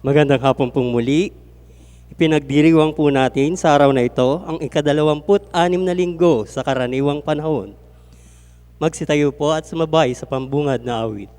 Magandang hapon pong muli. Ipinagdiriwang po natin sa araw na ito ang ika-26 na linggo sa karaniwang panahon. Magsitayo po at sumabay sa pambungad na awit.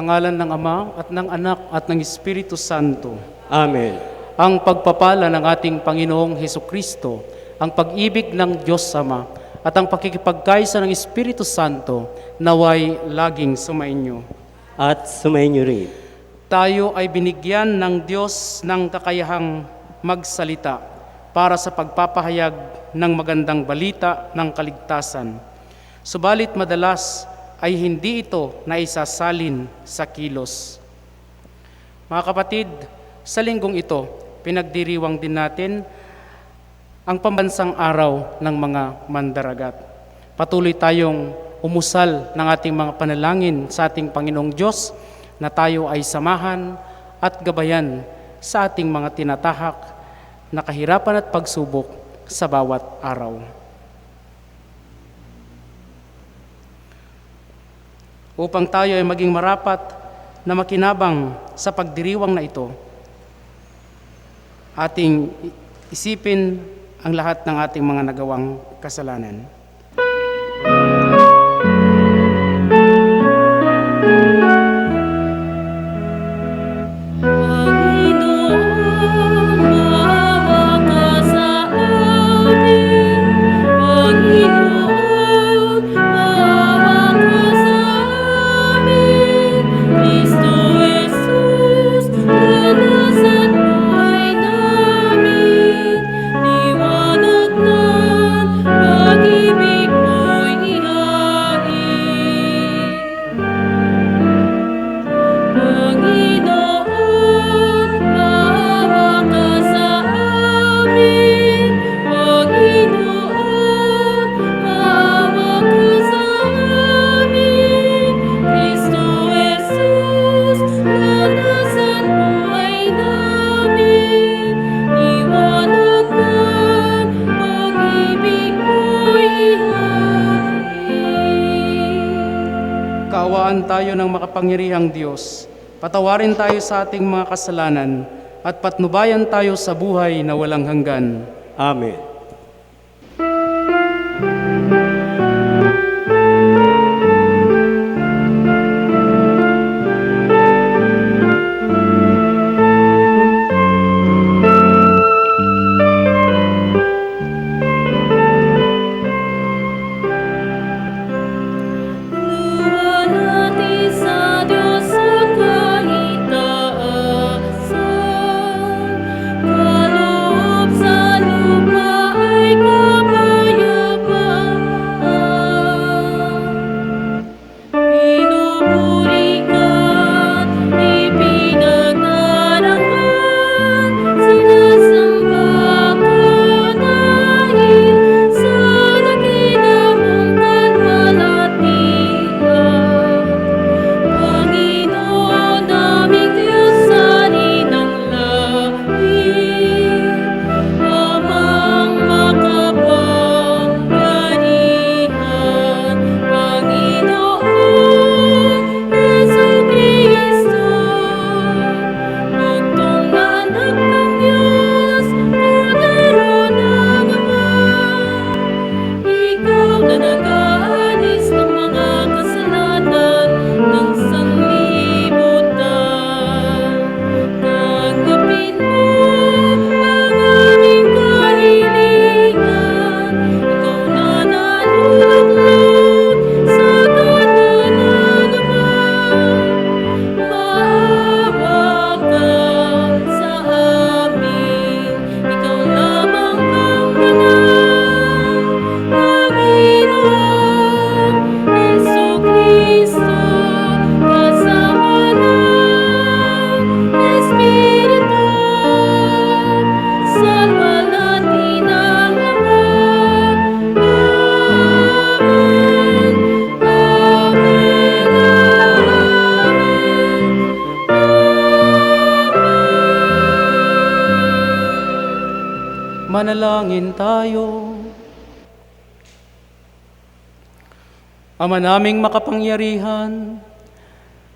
ngalan ng Ama at ng Anak at ng Espiritu Santo. Amen. Ang pagpapala ng ating Panginoong Hesukristo, ang pag-ibig ng Diyos Ama, at ang pakikipagkaisa ng Espiritu Santo naway laging sumainyo. At sumayin niyo rin. Tayo ay binigyan ng Diyos ng kakayahang magsalita para sa pagpapahayag ng magandang balita ng kaligtasan. Subalit madalas ay hindi ito naisasalin sa kilos. Mga kapatid, sa linggong ito, pinagdiriwang din natin ang pambansang araw ng mga mandaragat. Patuloy tayong umusal ng ating mga panalangin sa ating Panginoong Diyos na tayo ay samahan at gabayan sa ating mga tinatahak na kahirapan at pagsubok sa bawat araw. Upang tayo ay maging marapat na makinabang sa pagdiriwang na ito, ating isipin ang lahat ng ating mga nagawang kasalanan. Kaawaan tayo ng makapangyarihang Diyos. Patawarin tayo sa ating mga kasalanan at patnubayan tayo sa buhay na walang hanggan. Amen. Manalangin tayo. Ama naming makapangyarihan,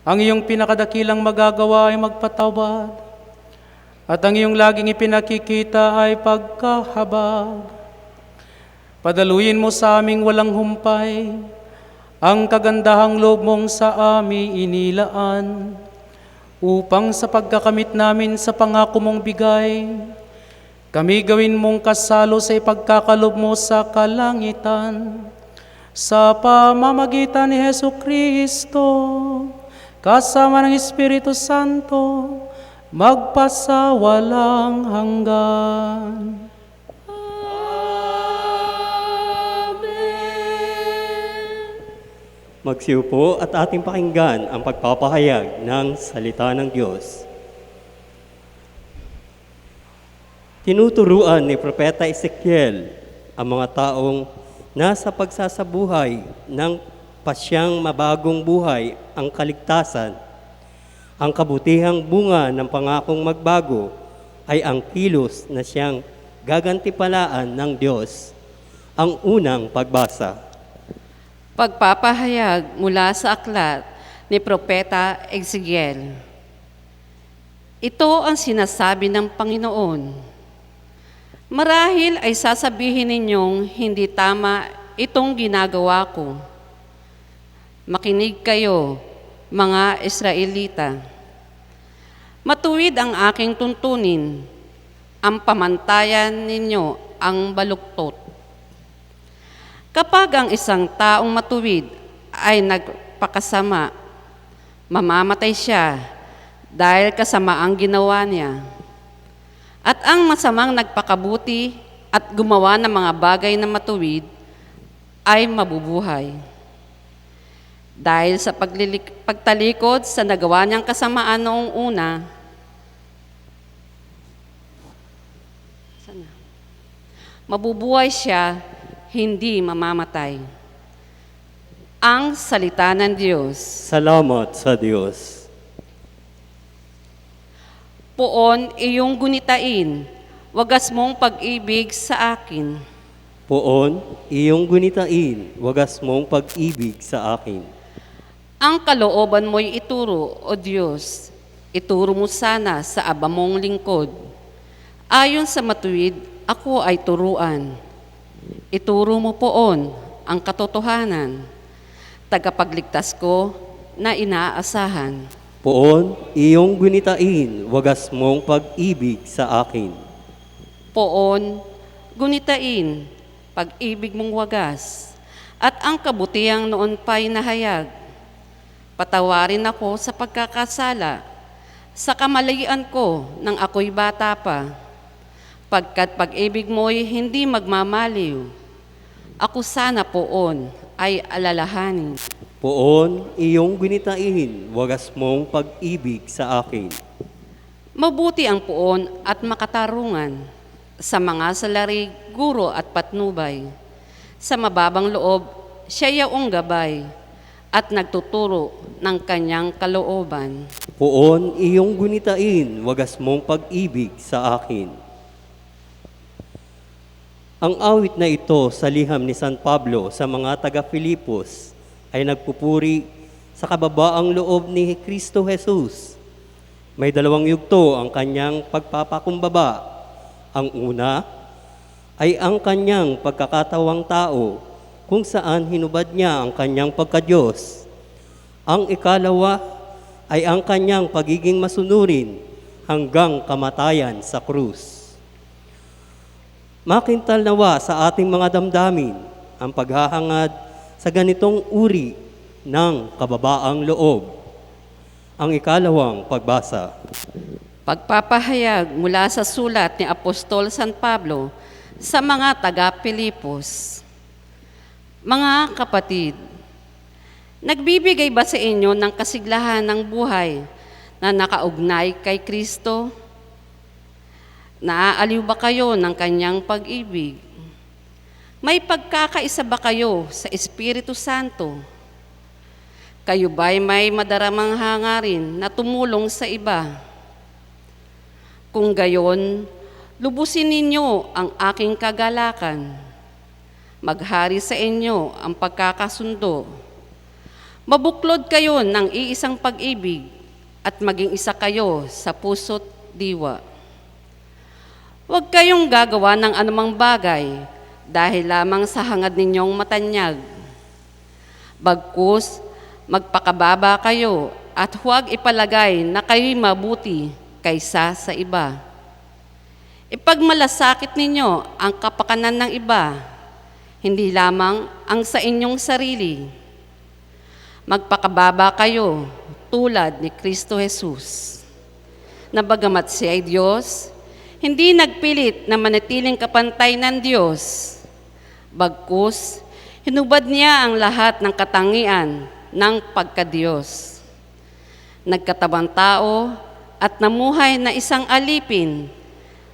ang iyong pinakadakilang magagawa ay magpatawad, at ang iyong laging ipinakikita ay pagkahabag. Padaluyin mo sa aming walang humpay ang kagandahang loob mong sa amin inilaan, upang sa pagkakamit namin sa pangako mong bigay, kami gawin mong kasalo sa ipagkakalob mo sa kalangitan, sa pamamagitan ni Hesu Kristo, kasama ng Espiritu Santo, magpasawalang hanggan. Magsiupo at ating pakinggan ang pagpapahayag ng salita ng Diyos. Tinuturuan ni Propeta Ezekiel ang mga taong nasa pagsasabuhay ng pasyang mabagong buhay ang kaligtasan. Ang kabutihang bunga ng pangakong magbago ay ang kilos na siyang gagantipalaan ng Diyos. Ang unang pagbasa. Pagpapahayag mula sa aklat ni Propeta Ezekiel. Ito ang sinasabi ng Panginoon. Marahil ay sasabihin ninyong hindi tama itong ginagawa ko. Makinig kayo, mga Israelita. Matuwid ang aking tuntunin, ang pamantayan ninyo ang baluktot. Kapag ang isang taong matuwid ay nagpakasama, mamamatay siya dahil kasama ang ginawa niya. At ang masamang nagpakabuti at gumawa ng mga bagay na matuwid ay mabubuhay. Dahil sa pagtalikod sa nagawa niyang kasamaan noong una, mabubuhay siya, hindi mamamatay. Ang salita ng Diyos. Salamat sa Diyos. Poon iyong gunitain, wagas mong pag-ibig sa akin. Poon, iyong gunitain, wagas mong pag-ibig sa akin. Ang kalooban mo'y ituro, O Diyos, ituro mo sana sa aba mong lingkod. Ayon sa matuwid, ako ay turuan. Ituro mo poon ang katotohanan, tagapagligtas ko na inaasahan. Poon, iyong gunitain, wagas mong pag-ibig sa akin. Poon, gunitain, pag-ibig mong wagas, at ang kabutihang noon pa'y nahayag. Patawarin ako sa pagkakasala, sa kamalian ko nang ako'y bata pa. Pagkat pag-ibig mo'y hindi magmamaliw, ako sana poon ay alalahanin. Poon, iyong gunitain, wagas mong pag-ibig sa akin. Mabuti ang poon at makatarungan sa mga salarig, guro at patnubay. Sa mababang loob, siya yaong gabay at nagtuturo ng kanyang kalooban. Poon, iyong gunitain, wagas mong pag-ibig sa akin. Ang awit na ito sa liham ni San Pablo sa mga taga-Filipos ay nagpupuri sa kababaang loob ni Kristo Jesus. May dalawang yugto ang kanyang pagpapakumbaba. Ang una ay ang kanyang pagkakatawang tao kung saan hinubad niya ang kanyang pagka-Diyos. Ang ikalawa ay ang kanyang pagiging masunurin hanggang kamatayan sa krus. Makintal nawa sa ating mga damdamin ang paghahangad sa ganitong uri ng kababaang loob. Ang ikalawang pagbasa. Pagpapahayag mula sa sulat ni Apostol San Pablo sa mga taga-Pilipos. Mga kapatid, nagbibigay ba sa inyo ng kasiglahan ng buhay na nakaugnay kay Kristo? Naaaliw ba kayo ng kanyang pag-ibig? May pagkakaisa ba kayo sa Espiritu Santo? Kayo ba'y may madaramang hangarin na tumulong sa iba? Kung gayon, lubusin ninyo ang aking kagalakan. Maghari sa inyo ang pagkakasundo. Mabuklod kayo ng iisang pag-ibig at maging isa kayo sa puso't diwa. Huwag kayong gagawa ng anumang bagay dahil lamang sa hangad ninyong matanyag. Bagkus, magpakababa kayo at huwag ipalagay na kayo'y mabuti kaysa sa iba. Ipagmalasakit ninyo ang kapakanan ng iba, hindi lamang ang sa inyong sarili. Magpakababa kayo tulad ni Kristo Jesus, na bagamat siya ay Diyos, hindi nagpilit na manatiling kapantay ng Diyos. Bagkus, hinubad niya ang lahat ng katangian ng pagka-Diyos. Nagkatabang tao at namuhay na isang alipin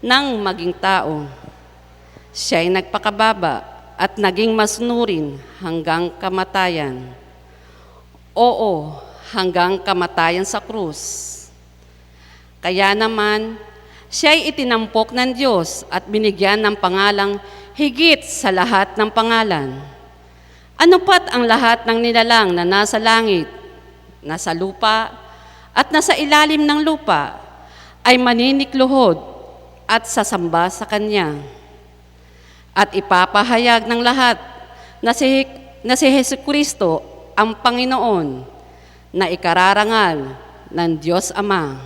ng maging tao. Siya ay nagpakababa at naging masunurin hanggang kamatayan. Oo, hanggang kamatayan sa krus. Kaya naman, siya ay itinampok ng Diyos at binigyan ng pangalang higit sa lahat ng pangalan. Ano pat ang lahat ng nilalang na nasa langit, nasa lupa, at nasa ilalim ng lupa ay maninikluhod at sasamba sa Kanya. At ipapahayag ng lahat na si Jesucristo ang Panginoon na ikararangal ng Diyos Ama.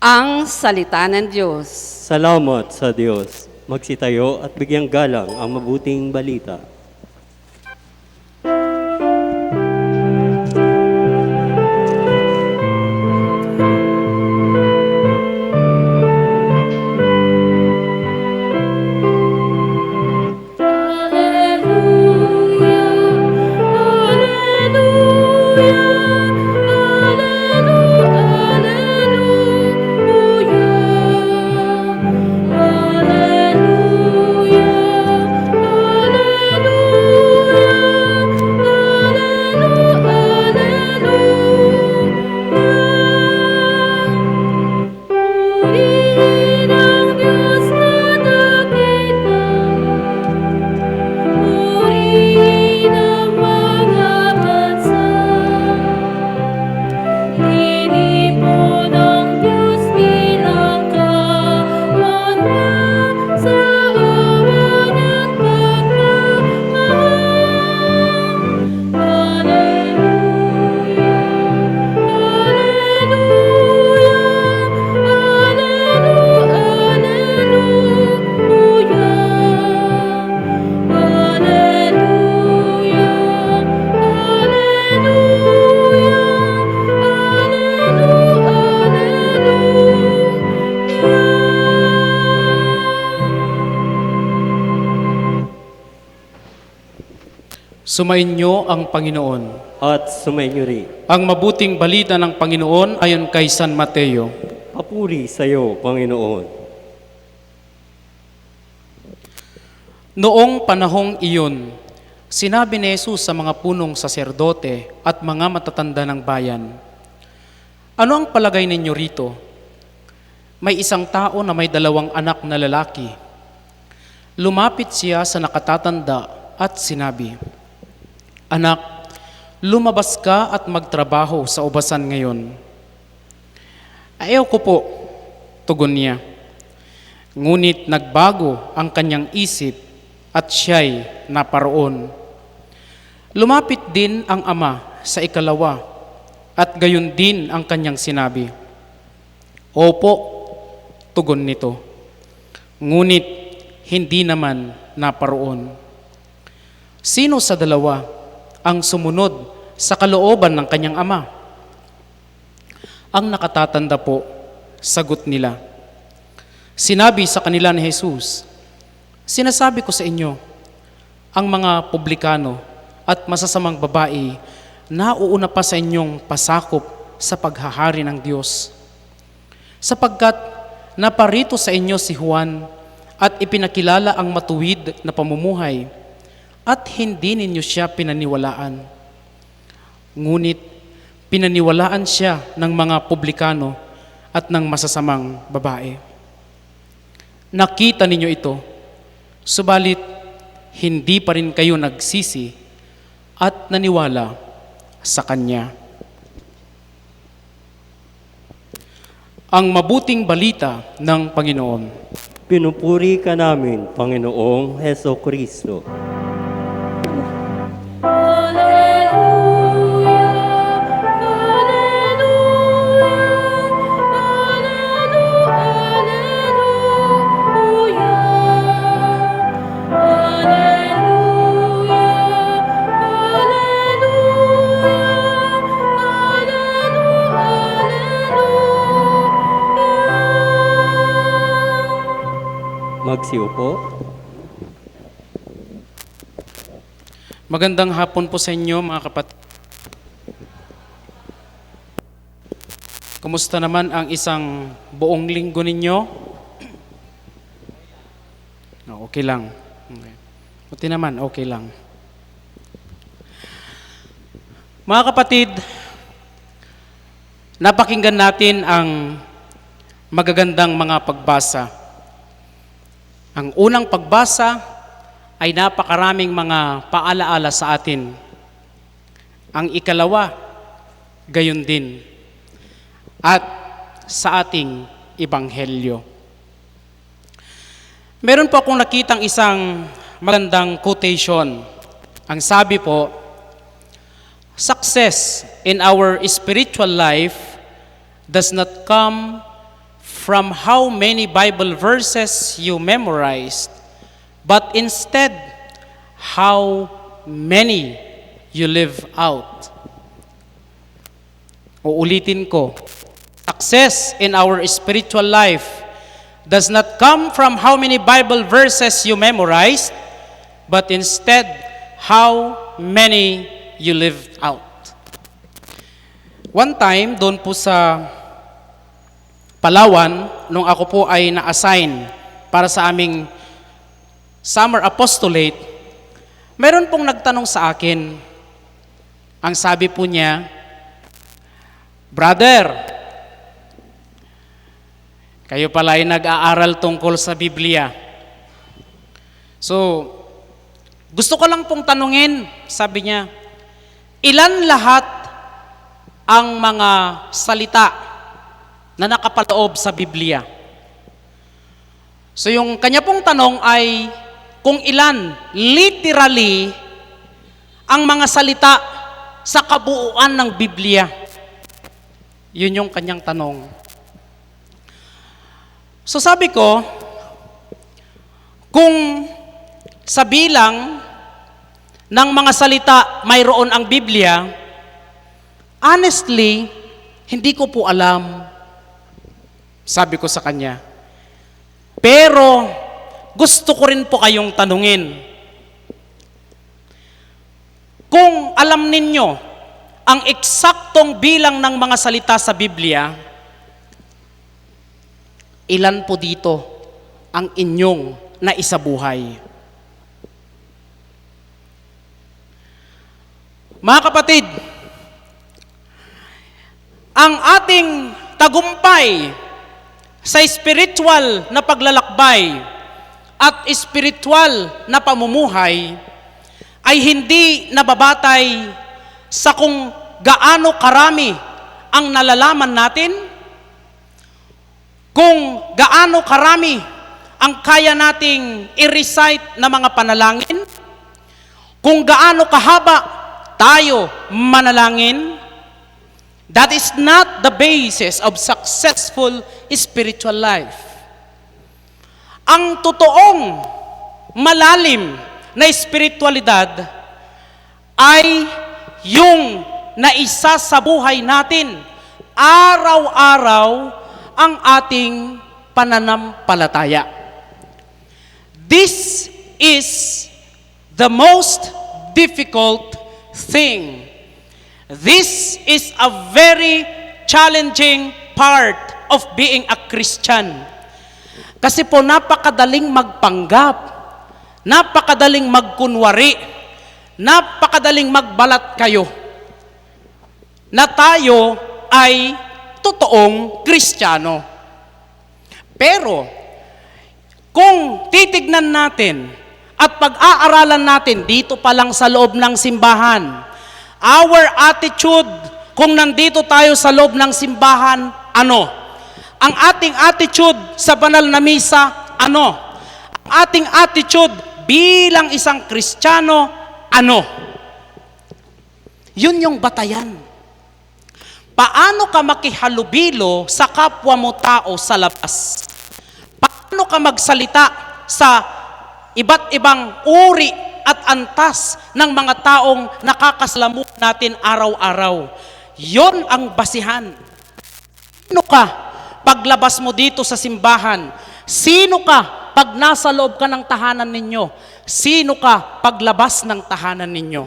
Ang salita ng Diyos. Salamat sa Diyos. Magsitayo at bigyang galang ang mabuting balita. Sumainyo ang Panginoon. At sumainyo rin. Ang mabuting balita ng Panginoon ayon kay San Mateo. Papuri sa iyo, Panginoon. Noong panahong iyon, sinabi ni Jesus sa mga punong saserdote at mga matatanda ng bayan, "Ano ang palagay ninyo rito? May isang tao na may 2 anak na lalaki. Lumapit siya sa nakatatanda at sinabi, 'Anak, lumabas ka at magtrabaho sa ubasan ngayon.' 'Ayaw ko po,' tugon niya. Ngunit nagbago ang kanyang isip at siya'y naparoon. Lumapit din ang ama sa ikalawa at gayon din ang kanyang sinabi. 'Opo,' tugon nito. Ngunit hindi naman naparoon. Sino sa dalawa ang sumunod sa kalooban ng kanyang ama? Ang nakatatanda po, sagot nila. Sinabi sa kanila ni Jesus, "Sinasabi ko sa inyo, ang mga publikano at masasamang babae nauuna pa sa inyong pasakop sa paghahari ng Diyos. Sapagkat naparito sa inyo si Juan at ipinakilala ang matuwid na pamumuhay at hindi ninyo siya pinaniwalaan. Ngunit pinaniwalaan siya ng mga publikano at ng masasamang babae. Nakita ninyo ito, subalit hindi pa rin kayo nagsisi at naniwala sa Kanya." Ang mabuting balita ng Panginoon. Pinupuri ka namin, Panginoong Heso Kristo. magsiupo. Magandang hapon po sa inyo mga kapatid. Kumusta naman ang isang buong linggo ninyo? Okay lang. Okay. Buti naman, okay lang. Mga kapatid, napakinggan natin ang magagandang mga pagbasa. Ang unang pagbasa ay napakaraming mga paalaala sa atin. Ang ikalawa, gayon din. At sa ating ebanghelyo. Meron po akong nakitang isang magandang quotation. Ang sabi po, success in our spiritual life does not come from how many Bible verses you memorized, but instead how many you live out. Uulitin ko. Success in our spiritual life does not come from how many Bible verses you memorized, but instead how many you lived out. One time, doon po sa Palawan, nung ako po ay na-assign para sa aming summer apostolate, meron pong nagtanong sa akin. Ang sabi po niya, "Brother, kayo pala ay nag-aaral tungkol sa Biblia. So, gusto ko lang pong tanungin," sabi niya, "ilan lahat ang mga salita na nakapaloob sa Biblia?" So, yung kanya pong tanong ay kung ilan literally ang mga salita sa kabuuan ng Biblia. Yun yung kanyang tanong. So sabi ko, kung sa bilang ng mga salita mayroon ang Biblia, honestly, hindi ko po alam. Sabi ko sa kanya. Pero gusto ko rin po kayong tanungin. Kung alam ninyo ang eksaktong bilang ng mga salita sa Biblia, ilan po dito ang inyong naisabuhay? Mga kapatid, ang ating tagumpay sa spiritual na paglalakbay at spiritual na pamumuhay ay hindi nababatay sa kung gaano karami ang nalalaman natin, kung gaano karami ang kaya nating i-recite na mga panalangin, kung gaano kahaba tayo manalangin. That is not the basis of successful spiritual life. Ang totoong malalim na espiritualidad ay yung naisa sa buhay natin araw-araw ang ating pananampalataya. This is the most difficult thing. This is a very challenging part of being a Christian. Kasi po napakadaling magpanggap, napakadaling magkunwari, napakadaling magbalat kayo na tayo ay totoong Kristiyano. Pero, kung titignan natin at pag-aaralan natin dito pa lang sa loob ng simbahan, our attitude, kung nandito tayo sa loob ng simbahan, ano? Ang ating attitude sa banal na misa, ano? Ang ating attitude bilang isang Kristiyano, ano? Yun yung batayan. Paano ka makihalubilo sa kapwa mo tao sa labas? Paano ka magsalita sa iba't ibang uri at antas ng mga taong nakakasalamuha natin araw-araw? Yon ang basihan. Ano ka? Paglabas mo dito sa simbahan, Sino ka pag nasa loob ka ng tahanan ninyo? Sino ka paglabas ng tahanan ninyo?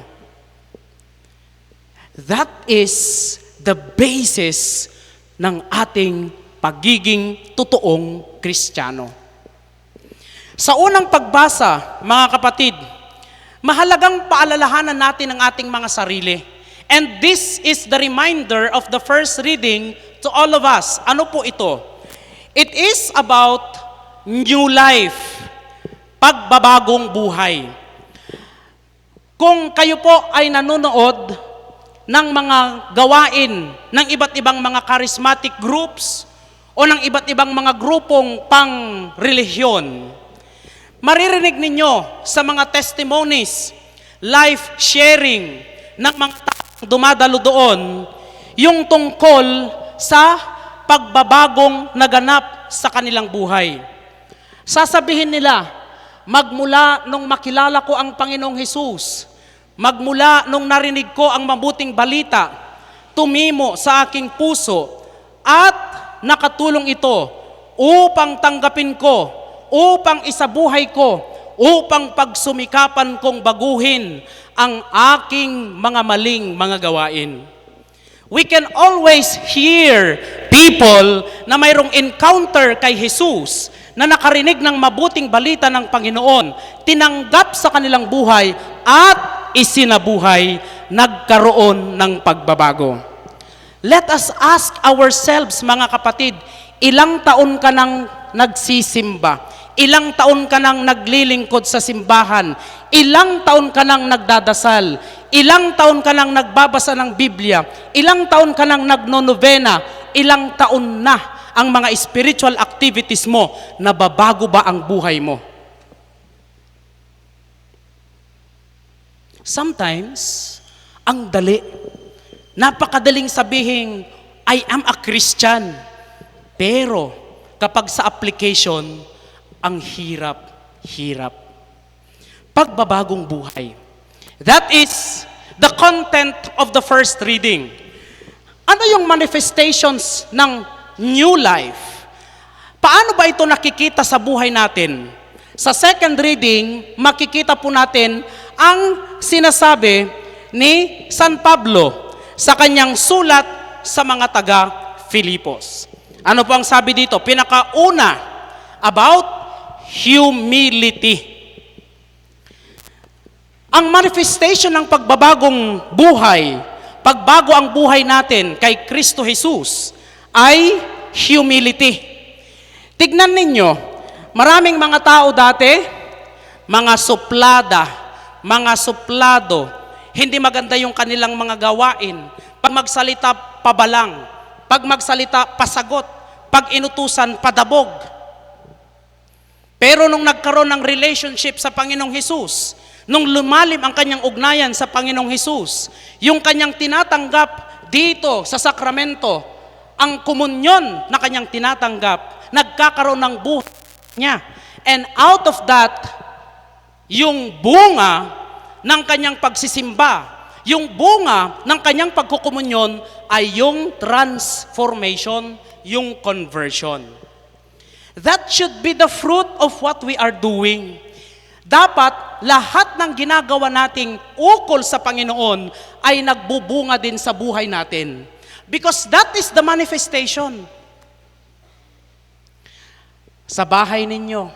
That is the basis ng ating pagiging totoong Kristiyano. Sa unang pagbasa, mga kapatid, mahalagang paalalahanan natin ang ating mga sarili. And this is the reminder of the first reading to all of us. Ano po ito? It is about new life, pagbabagong buhay. Kung kayo po ay nanonood ng mga gawain ng iba't ibang mga charismatic groups o ng iba't ibang mga grupong pang-relihiyon, maririnig ninyo sa mga testimonies, life sharing ng mga taong dumadalo doon, yung tungkol sa pagbabagong naganap sa kanilang buhay. Sasabihin nila, magmula nung makilala ko ang Panginoong Hesus, magmula nung narinig ko ang mabuting balita, tumimo sa aking puso at nakatulong ito upang tanggapin ko, upang isabuhay ko, upang pagsumikapan kong baguhin ang aking mga maling mga gawain. We can always hear people na mayroong encounter kay Jesus, na nakarinig ng mabuting balita ng Panginoon, tinanggap sa kanilang buhay at isinabuhay, nagkaroon ng pagbabago. Let us ask ourselves, mga kapatid, ilang taon ka nang nagsisimba? Ilang taon ka nang naglilingkod sa simbahan? Ilang taon ka nang nagdadasal? Ilang taon ka nang nagbabasa ng Biblia? Ilang taon ka nang nagnonovena? Ilang taon na ang mga spiritual activities mo? Nababago ba ang buhay mo? Sometimes, ang dali. Napakadaling sabihin, I am a Christian. Pero, kapag sa application, ang hirap. Pagbabagong buhay. That is the content of the first reading. Ano yung manifestations ng new life? Paano ba ito nakikita sa buhay natin? Sa second reading, makikita po natin ang sinasabi ni San Pablo sa kanyang sulat sa mga taga-Filipos. Ano po ang sabi dito? Pinakauna, about humility. Ang manifestation ng pagbabagong buhay, pagbago ang buhay natin kay Kristo Jesus, ay humility. Tignan ninyo, maraming mga tao dati, mga suplada, mga suplado, hindi maganda yung kanilang mga gawain. Pag magsalita, pabalang. Pag magsalita, pasagot. Pag inutusan, padabog. Pero nung nagkaroon ng relationship sa Panginoong Hesus, nung lumalim ang kanyang ugnayan sa Panginoong Hesus, yung kanyang tinatanggap dito sa sakramento, ang komunyon na kanyang tinatanggap, nagkakaroon ng buhay niya. And out of that, yung bunga ng kanyang pagsisimba, yung bunga ng kanyang pagkukumunyon ay yung transformation, yung conversion. That should be the fruit of what we are doing. Dapat lahat ng ginagawa nating ukol sa Panginoon ay nagbubunga din sa buhay natin. Because that is the manifestation. Sa bahay ninyo,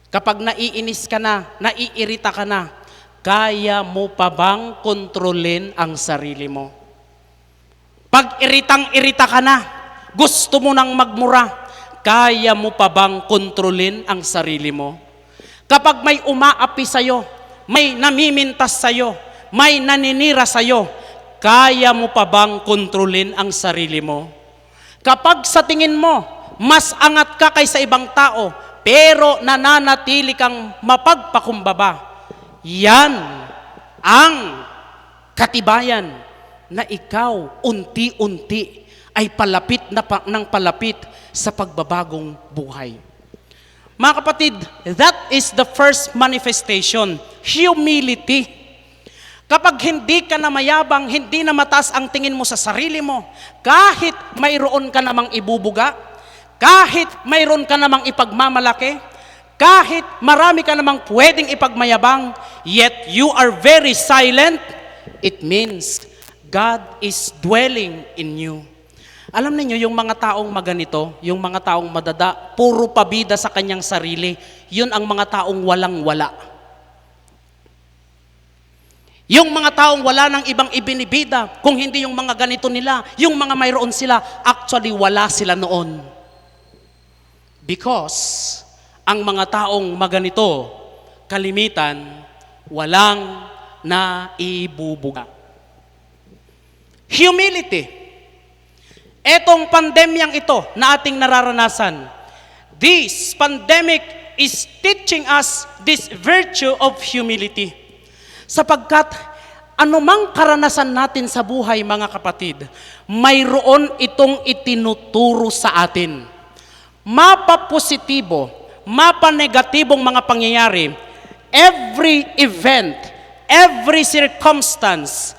kapag naiinis ka na, naiirita ka na, kaya mo pa bang kontrolin ang sarili mo? Pag iritang-irita ka na, gusto mo nang magmura, kaya mo pa bang kontrolin ang sarili mo? Kapag may umaapi sa'yo, may namimintas sa'yo, may naninira sa'yo, kaya mo pa bang kontrolin ang sarili mo? Kapag sa tingin mo, mas angat ka kaysa ibang tao, pero nananatili kang mapagpakumbaba, yan ang katibayan na ikaw unti-unti ay palapit ng palapit sa pagbabagong buhay. Mga kapatid, that is the first manifestation, humility. Kapag hindi ka na mayabang, hindi na mataas ang tingin mo sa sarili mo, kahit mayroon ka namang ibubuga, Kahit mayroon ka namang ipagmamalaki, kahit marami ka namang pwedeng ipagmayabang, yet you are very silent, it means God is dwelling in you. Alam niyo yung mga taong maganito, yung mga taong madada, puro pabida sa kanyang sarili, yun ang mga taong walang-wala. Yung mga taong wala ng ibang ibinibida, kung hindi yung mga ganito nila, yung mga mayroon sila, actually wala sila noon. Because ang mga taong maganito, kalimitan, walang naibubuga. Humility. Etong pandemyang ito na ating nararanasan, this pandemic is teaching us this virtue of humility. Sapagkat anumang karanasan natin sa buhay, mga kapatid, mayroon itong itinuturo sa atin. Mapa-positibo, mapa-negatibong mga pangyayari, every event, every circumstance,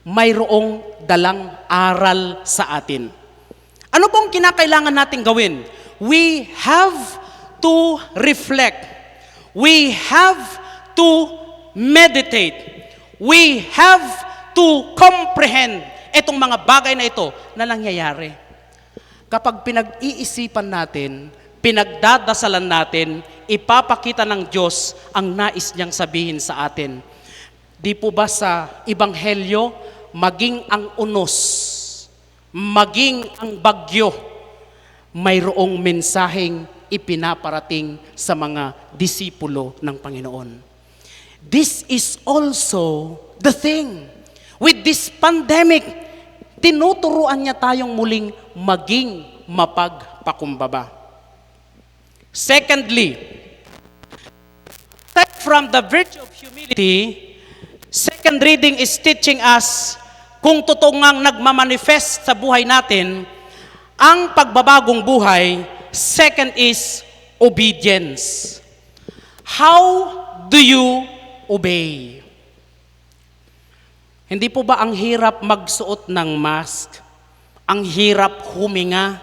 mayroong dalang aral sa atin. Ano pong kinakailangan nating gawin? We have to reflect. We have to meditate. We have to comprehend itong mga bagay na ito na nangyayari. Kapag pinag-iisipan natin, pinagdadasalan natin, ipapakita ng Diyos ang nais niyang sabihin sa atin. Di po ba sa Ebanghelyo, maging ang unos, maging ang bagyo, mayroong mensaheng ipinaparating sa mga disipulo ng Panginoon. This is also the thing. With this pandemic, tinuturuan niya tayong muling maging mapagpakumbaba. Secondly, aside from the virtue of humility, second reading is teaching us kung totoo ngang nagmamanifest sa buhay natin ang pagbabagong buhay. Second is obedience. How do you obey? Hindi po ba ang hirap magsuot ng mask? Ang hirap huminga?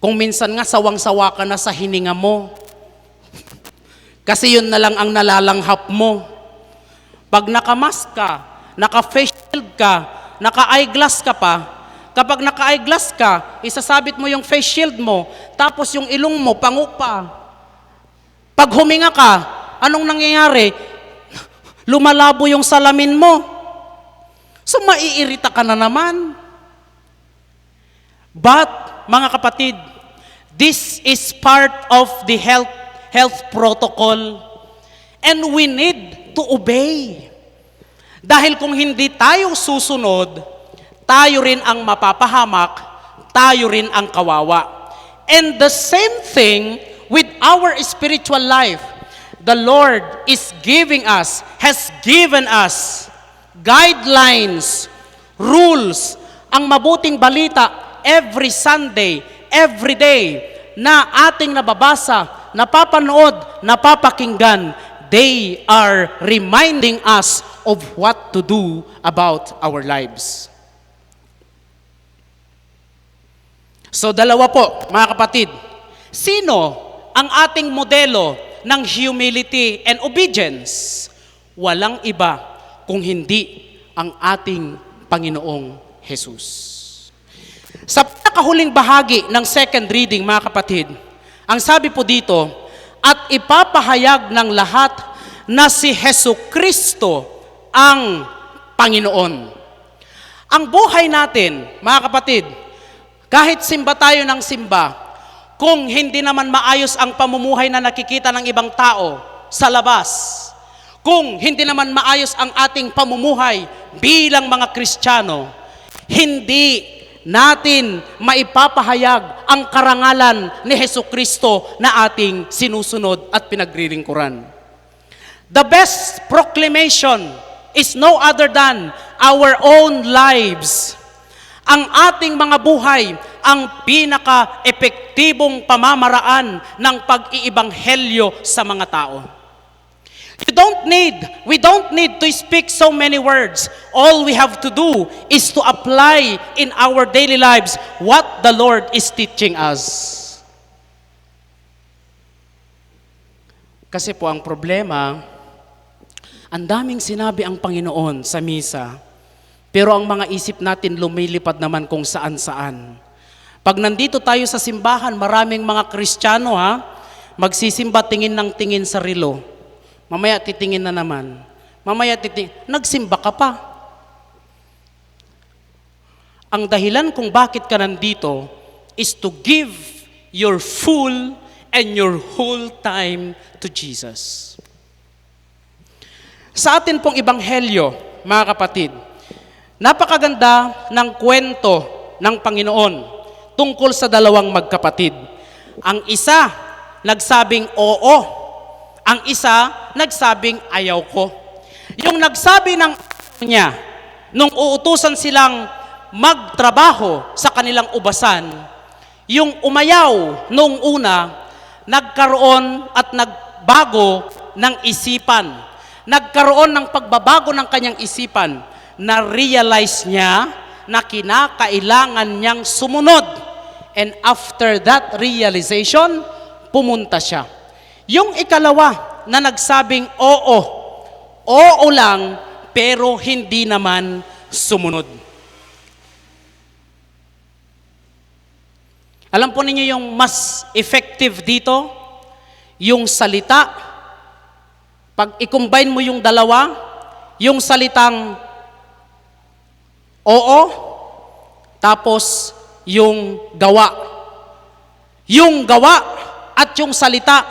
Kung minsan nga sawang-sawa ka na sa hininga mo. Kasi yun na lang ang nalalanghap mo. Pag nakamask ka, naka-face shield ka, naka-eyeglass ka pa, kapag naka-eyeglass ka, isasabit mo yung face shield mo, tapos yung ilong mo, pango pa. Pag huminga ka, anong nangyayari? Lumalabo yung salamin mo. So maiirita ka na naman. But, mga kapatid, this is part of the health protocol. And we need to obey. Dahil kung hindi tayo susunod, tayo rin ang mapapahamak, tayo rin ang kawawa. And the same thing with our spiritual life. The Lord is giving us, has given us guidelines, rules, ang mabuting balita every Sunday, every day na ating nababasa, napapanood, napapakinggan. They are reminding us of what to do about our lives. So dalawa po, mga kapatid. Sino ang ating modelo ng humility and obedience? Walang iba kung hindi ang ating Panginoong Jesus. Sa pinakahuling bahagi ng second reading, mga kapatid, ang sabi po dito, at ipapahayag ng lahat na si Jesucristo ang Panginoon. Ang buhay natin, mga kapatid, kahit simba tayo ng simba, kung hindi naman maayos ang pamumuhay na nakikita ng ibang tao sa labas, kung hindi naman maayos ang ating pamumuhay bilang mga Kristiyano, hindi natin maipapahayag ang karangalan ni Jesucristo na ating sinusunod at pinagrilingkuran. The best proclamation is no other than our own lives. Ang ating mga buhay, ang pinaka-epektibong pamamaraan ng pag-iibanghelyo sa mga tao. We don't need to speak so many words. All we have to do is to apply in our daily lives what the Lord is teaching us. Kasi po ang problema, ang daming sinabi ang Panginoon sa misa, pero ang mga isip natin lumilipad naman kung saan-saan. Pag nandito tayo sa simbahan, maraming mga Kristiyano magsisimba tingin ng tingin sa relo. Mamaya titingin na naman. Nagsimba ka pa. Ang dahilan kung bakit ka nandito is to give your full and your whole time to Jesus. Sa atin pong ebanghelyo, mga kapatid, napakaganda ng kwento ng Panginoon tungkol sa dalawang magkapatid. Ang isa, nagsabing oo. Ang isa, nagsabing ayaw ko. Yung nagsabi ng niya, nung uutusan silang magtrabaho sa kanilang ubasan, yung umayaw noong una, nagkaroon at nagbago ng isipan. Nagkaroon ng pagbabago ng kanyang isipan. Na-realize niya na kinakailangan niyang sumunod. And after that realization, pumunta siya. Yung ikalawa na nagsabing oo lang, pero hindi naman sumunod. Alam po ninyo yung mas effective dito? Yung salita. Pag i-combine mo yung dalawa, yung salitang oo, tapos yung gawa. Yung gawa at yung salita,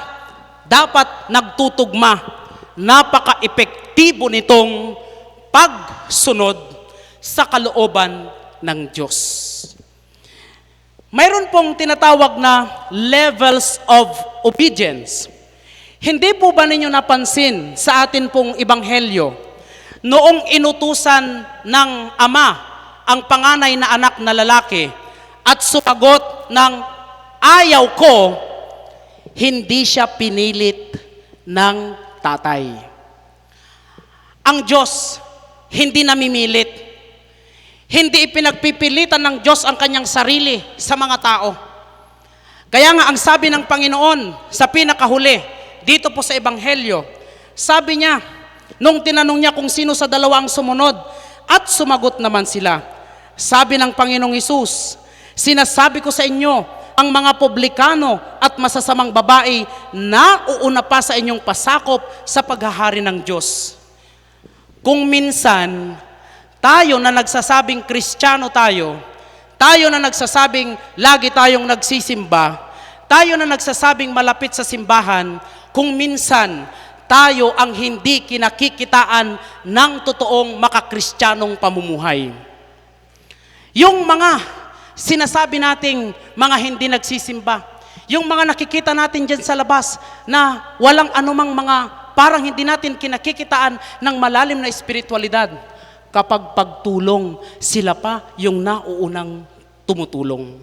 dapat nagtutugma. Napaka-epektibo nitong pagsunod sa kalooban ng Diyos. Mayroon pong tinatawag na levels of obedience. Hindi po ba ninyo napansin sa atin pong ebanghelyo, noong inutusan ng ama ang panganay na anak na lalaki at sumagot ng ayaw ko, hindi siya pinilit ng tatay. Ang Diyos, hindi namimilit. Hindi ipinagpipilitan ng Diyos ang kanyang sarili sa mga tao. Kaya nga ang sabi ng Panginoon sa pinakahuli, dito po sa Ebanghelyo, sabi niya, nung tinanong niya kung sino sa dalawa ang sumunod, at sumagot naman sila. Sabi ng Panginoong Hesus, sinasabi ko sa inyo, ang mga publikano at masasamang babae na uuna pa sa inyong pasakop sa paghahari ng Diyos. Kung minsan, tayo na nagsasabing Kristiyano tayo na nagsasabing lagi tayong nagsisimba, tayo na nagsasabing malapit sa simbahan, kung minsan, tayo ang hindi kinakikitaan ng totoong makakristyanong pamumuhay. Yung mga sinasabi nating mga hindi nagsisimba, yung mga nakikita natin dyan sa labas na walang anumang mga parang hindi natin kinakikitaan ng malalim na espiritualidad, kapag pagtulong, sila pa yung nauunang tumutulong.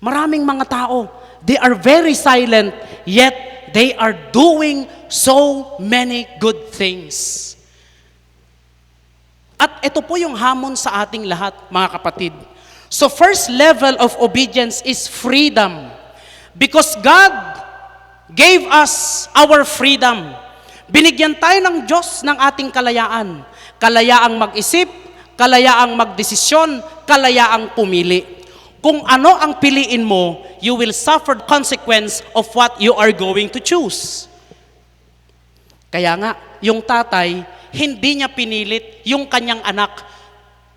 Maraming mga tao, they are very silent, yet they are doing so many good things. At ito po yung hamon sa ating lahat, mga kapatid. So first level of obedience is freedom. Because God gave us our freedom. Binigyan tayo ng Diyos ng ating kalayaan. Kalayaang mag-isip, kalayaang magdesisyon, kalayaang pumili. Kung ano ang piliin mo, you will suffer consequence of what you are going to choose. Kaya nga, yung tatay, hindi niya pinilit yung kanyang anak.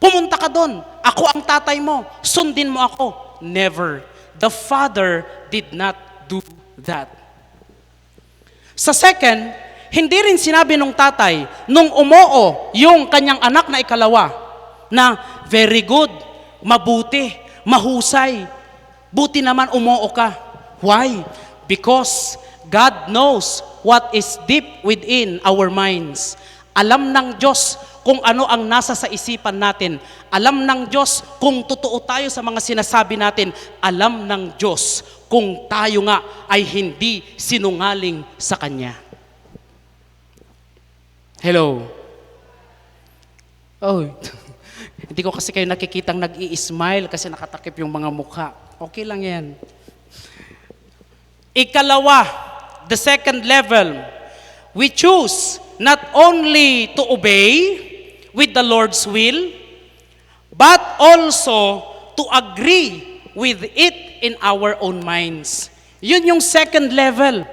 Pumunta ka doon. Ako ang tatay mo. Sundin mo ako. Never. The father did not do that. Sa second, hindi rin sinabi nung tatay, nung umoo yung kanyang anak na ikalawa, na very good, mabuti, mahusay, buti naman umoo ka. Why? Because God knows what is deep within our minds. Alam ng Diyos kung ano ang nasa sa isipan natin. Alam ng Diyos kung totoo tayo sa mga sinasabi natin. Alam ng Diyos kung tayo nga ay hindi sinungaling sa Kanya. Hello? Oh, hindi ko kasi kayo nakikitang nag-i-smile kasi nakatakip yung mga mukha. Okay lang yan. Ikalawa, the second level, we choose not only to obey with the Lord's will, but also to agree with it in our own minds. Yun yung second level.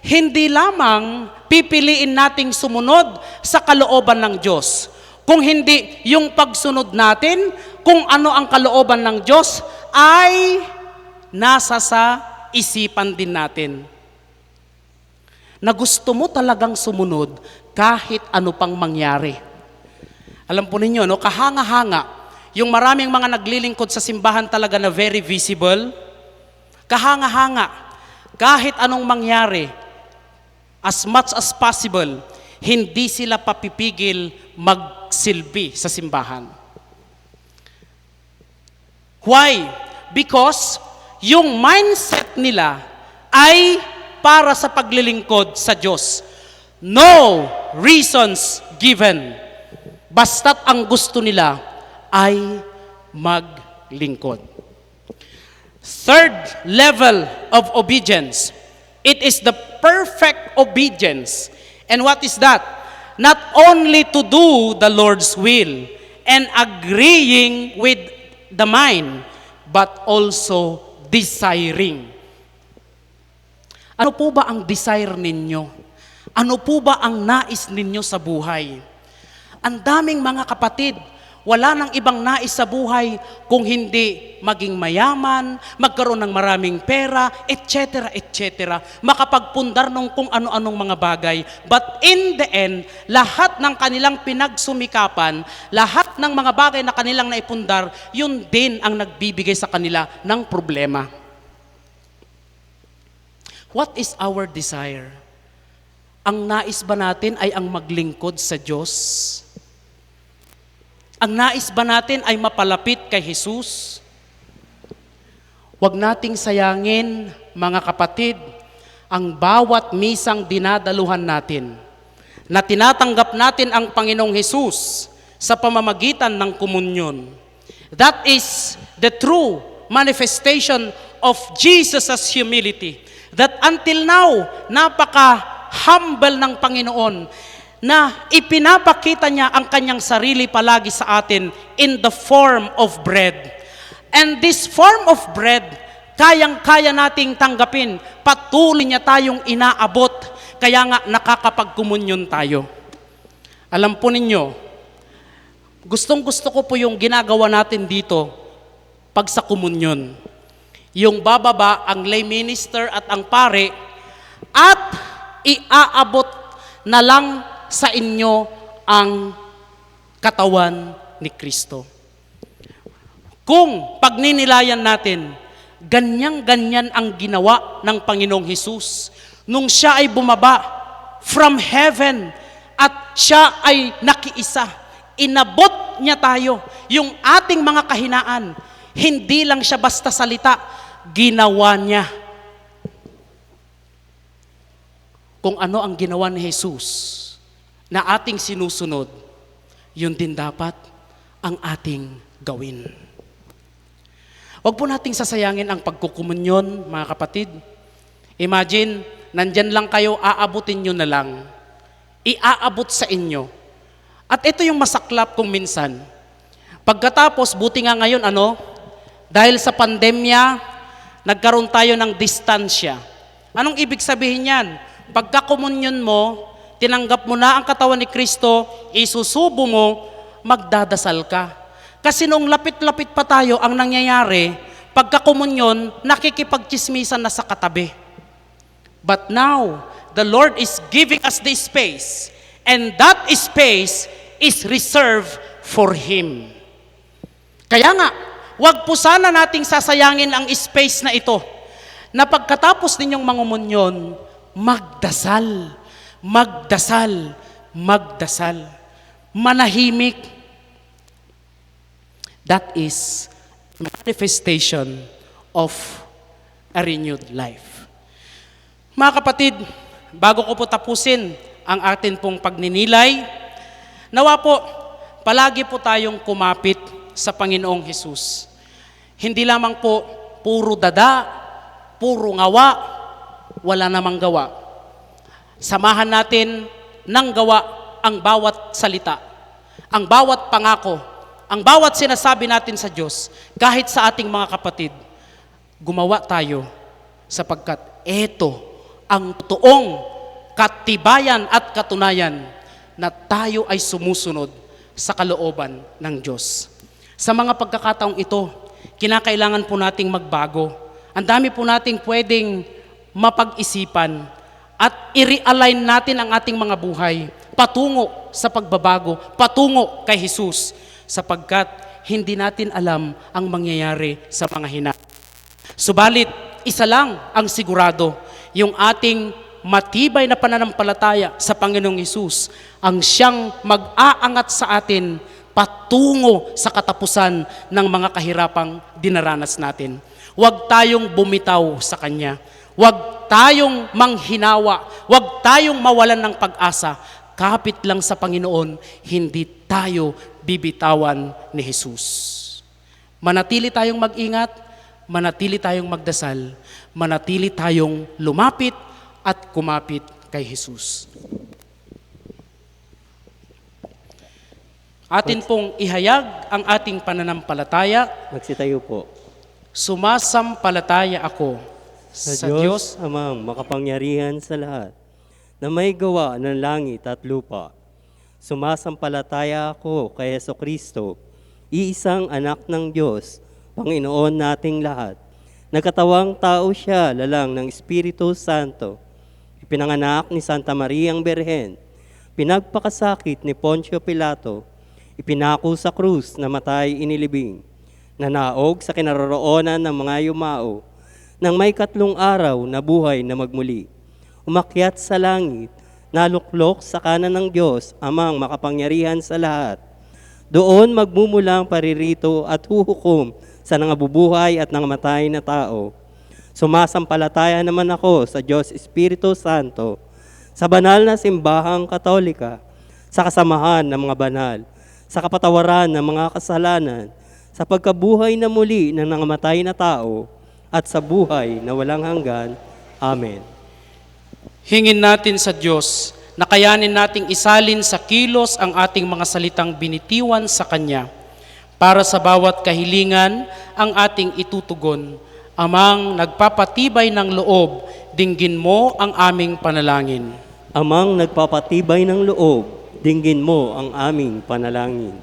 Hindi lamang pipiliin nating sumunod sa kalooban ng Diyos. Kung hindi, yung pagsunod natin, kung ano ang kalooban ng Diyos, ay nasa sa isipan din natin. Na gusto mo talagang sumunod kahit ano pang mangyari. Alam po ninyo, no, kahanga-hanga, yung maraming mga naglilingkod sa simbahan talaga na very visible, kahanga-hanga, kahit anong mangyari, as much as possible, hindi sila papipigil magsilbi sa simbahan. Why? Because yung mindset nila ay para sa paglilingkod sa Diyos. No reasons given. Basta't ang gusto nila ay maglingkod. Third level of obedience. It is the perfect obedience. And what is that? Not only to do the Lord's will and agreeing with the mind, but also desiring. Ano po ba ang desire ninyo? Ano po ba ang nais ninyo sa buhay? Ang daming mga kapatid, wala nang ibang nais sa buhay kung hindi maging mayaman, magkaroon ng maraming pera, etc., etc., makapagpundar ng kung ano-anong mga bagay. But in the end, lahat ng kanilang pinagsumikapan, lahat ng mga bagay na kanilang naipundar, yun din ang nagbibigay sa kanila ng problema. What is our desire? Ang nais ba natin ay ang maglingkod sa Diyos? Ang nais ba natin ay mapalapit kay Jesus? Huwag nating sayangin, mga kapatid, ang bawat misang dinadaluhan natin na tinatanggap natin ang Panginoong Jesus sa pamamagitan ng komunyon. That is the true manifestation of Jesus' humility. That until now, napaka-humble ng Panginoon na ipinapakita niya ang kanyang sarili palagi sa atin in the form of bread. And this form of bread, kayang-kaya nating tanggapin. Patuloy niya tayong inaabot. Kaya nga nakakapagkomunyon tayo. Alam po ninyo, gustong-gusto ko po yung ginagawa natin dito pag sa komunyon. Yung bababa ang lay minister at ang pare at iaabot na lang sa inyo ang katawan ni Kristo. Kung pagninilayan natin, ganyan-ganyan ang ginawa ng Panginoong Hesus nung siya ay bumaba from heaven at siya ay nakiisa. Inabot niya tayo yung ating mga kahinaan. Hindi lang siya basta salita, ginawa niya. Kung ano ang ginawa ni Jesus na ating sinusunod, yun din dapat ang ating gawin. Huwag po nating sasayangin ang pagkukumunyon, mga kapatid. Imagine, nandyan lang kayo, aabutin nyo na lang. Iaabot sa inyo. At ito yung masaklap kung minsan. Pagkatapos, buti nga ngayon, dahil sa pandemya, nagkaroon tayo ng distansya. Anong ibig sabihin yan? Pagkakumunyon mo, tinanggap mo na ang katawan ni Kristo, isusubo mo, magdadasal ka. Kasi nung lapit-lapit pa tayo, ang nangyayari, pagkakomunyon, nakikipagchismisan na sa katabi. But now, the Lord is giving us the space, and that space is reserved for Him. Kaya nga, wag po sana nating sasayangin ang space na ito, na pagkatapos ninyong mangumunyon, magdasal, magdasal, magdasal, manahimik. That is manifestation of a renewed life. Mga kapatid, bago ko po tapusin ang atin pong pagninilay. Nawa po, palagi po tayong kumapit sa Panginoong Hesus. Hindi lamang po puro dada, puro ngawa, wala namang gawa. Samahan natin ng gawa ang bawat salita, ang bawat pangako, ang bawat sinasabi natin sa Diyos, kahit sa ating mga kapatid. Gumawa tayo sapagkat ito ang toong katibayan at katunayan na tayo ay sumusunod sa kalooban ng Diyos. Sa mga pagkakataong ito, kinakailangan po nating magbago. Ang dami po nating pwedeng mapag-isipan at i-realign natin ang ating mga buhay patungo sa pagbabago, patungo kay Jesus, sapagkat hindi natin alam ang mangyayari sa mga hinaharap. Subalit, isa lang ang sigurado, yung ating matibay na pananampalataya sa Panginoong Hesus ang siyang mag-aangat sa atin patungo sa katapusan ng mga kahirapang dinaranas natin. Huwag tayong bumitaw sa Kanya. Huwag tayong manghinawa. Huwag tayong mawalan ng pag-asa. Kapit lang sa Panginoon, hindi tayo bibitawan ni Hesus. Manatili tayong mag-ingat, manatili tayong magdasal, manatili tayong lumapit at kumapit kay Hesus. Atin pong ihayag ang ating pananampalataya. Magsitayo po. Sumasampalataya ako Sa Diyos amang makapangyarihan sa lahat, na may gawa ng langit at lupa. Sumasampalataya ako kay Jesucristo, iisang anak ng Diyos, Panginoon nating lahat. Nagkatawang tao siya, lalang ng Espiritu Santo. Ipinanganak ni Santa Maria ang Birhen. Pinagpakasakit ni Poncio Pilato. Ipinako sa krus na matay inilibing. Nanaog sa kinaroroonan ng mga yumao. Nang may 3 araw na buhay na magmuli, umakyat sa langit, naluklok sa kanan ng Diyos, amang makapangyarihan sa lahat. Doon magmumulang paririto at huhukom sa nangabubuhay at nangamatay na tao. Sumasampalataya naman ako sa Diyos Espiritu Santo, sa banal na simbahang Katolika, sa kasamahan ng mga banal, sa kapatawaran ng mga kasalanan, sa pagkabuhay na muli ng nangamatay na tao, at sa buhay na walang hanggan. Amen. Hingin natin sa Diyos na kayanin nating isalin sa kilos ang ating mga salitang binitiwan sa Kanya. Para sa bawat kahilingan ang ating itutugon. Amang nagpapatibay ng loob, dinggin mo ang aming panalangin. Amang nagpapatibay ng loob, dinggin mo ang aming panalangin.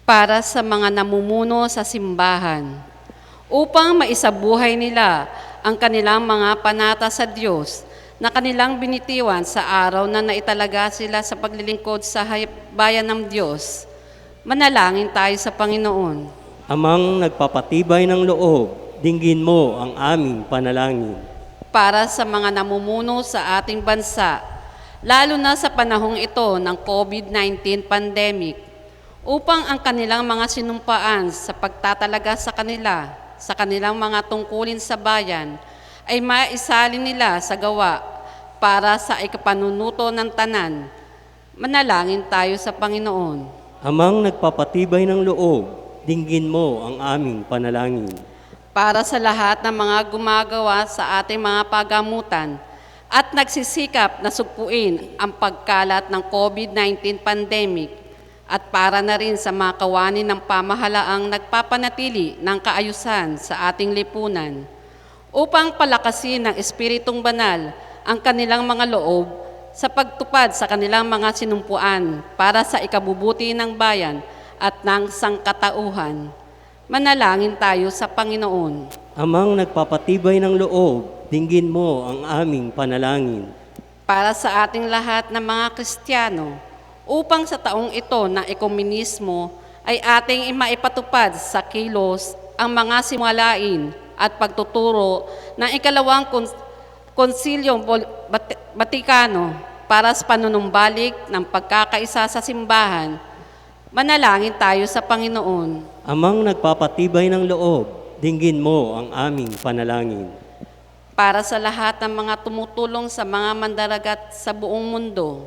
Para sa mga namumuno sa simbahan, upang maisabuhay nila ang kanilang mga panata sa Diyos na kanilang binitiwan sa araw na naitalaga sila sa paglilingkod sa bayan ng Diyos. Manalangin tayo sa Panginoon. Amang nagpapatibay ng loob, dinggin mo ang aming panalangin. Para sa mga namumuno sa ating bansa, lalo na sa panahong ito ng COVID-19 pandemic, upang ang kanilang mga sinumpaan sa pagtatalaga sa kanilang mga tungkulin sa bayan, ay maisalin nila sa gawa para sa ikapanunuto ng tanan. Manalangin tayo sa Panginoon. Amang nagpapatibay ng loob, dinggin mo ang aming panalangin. Para sa lahat ng mga gumagawa sa ating mga pagamutan at nagsisikap na sugpuin ang pagkalat ng COVID-19 pandemic, at para na rin sa mga kawani ng pamahalaang nagpapanatili ng kaayusan sa ating lipunan, upang palakasin ng Espiritong Banal ang kanilang mga loob sa pagtupad sa kanilang mga sinumpuan para sa ikabubuti ng bayan at ng sangkatauhan. Manalangin tayo sa Panginoon. Amang nagpapatibay ng loob, dinggin mo ang aming panalangin. Para sa ating lahat ng mga Kristiyano, upang sa taong ito ng ekumenismo ay ating maipatupad sa kilos ang mga simulain at pagtuturo ng ikalawang Konsilyong Batikano para sa panunumbalik ng pagkakaisa sa simbahan. Manalangin tayo sa Panginoon. Amang nagpapatibay ng loob, dinggin mo ang aming panalangin. para sa lahat ng mga tumutulong sa mga mandaragat sa buong mundo,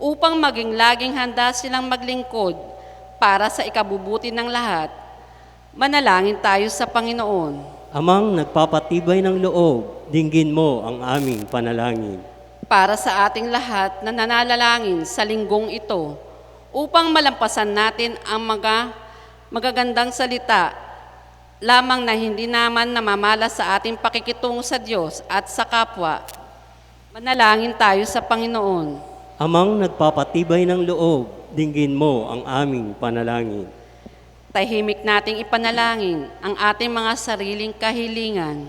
upang maging laging handa silang maglingkod para sa ikabubuti ng lahat. Manalangin tayo sa Panginoon. Amang nagpapatibay ng loob, dinggin mo ang aming panalangin. Para sa ating lahat na nananalangin sa linggong ito, upang malampasan natin ang mga magagandang salita lamang na hindi naman namamala sa ating pakikitungo sa Diyos at sa kapwa. Manalangin tayo sa Panginoon. Amang nagpapatibay ng loob, dinggin mo ang aming panalangin. Tahimik nating ipanalangin ang ating mga sariling kahilingan.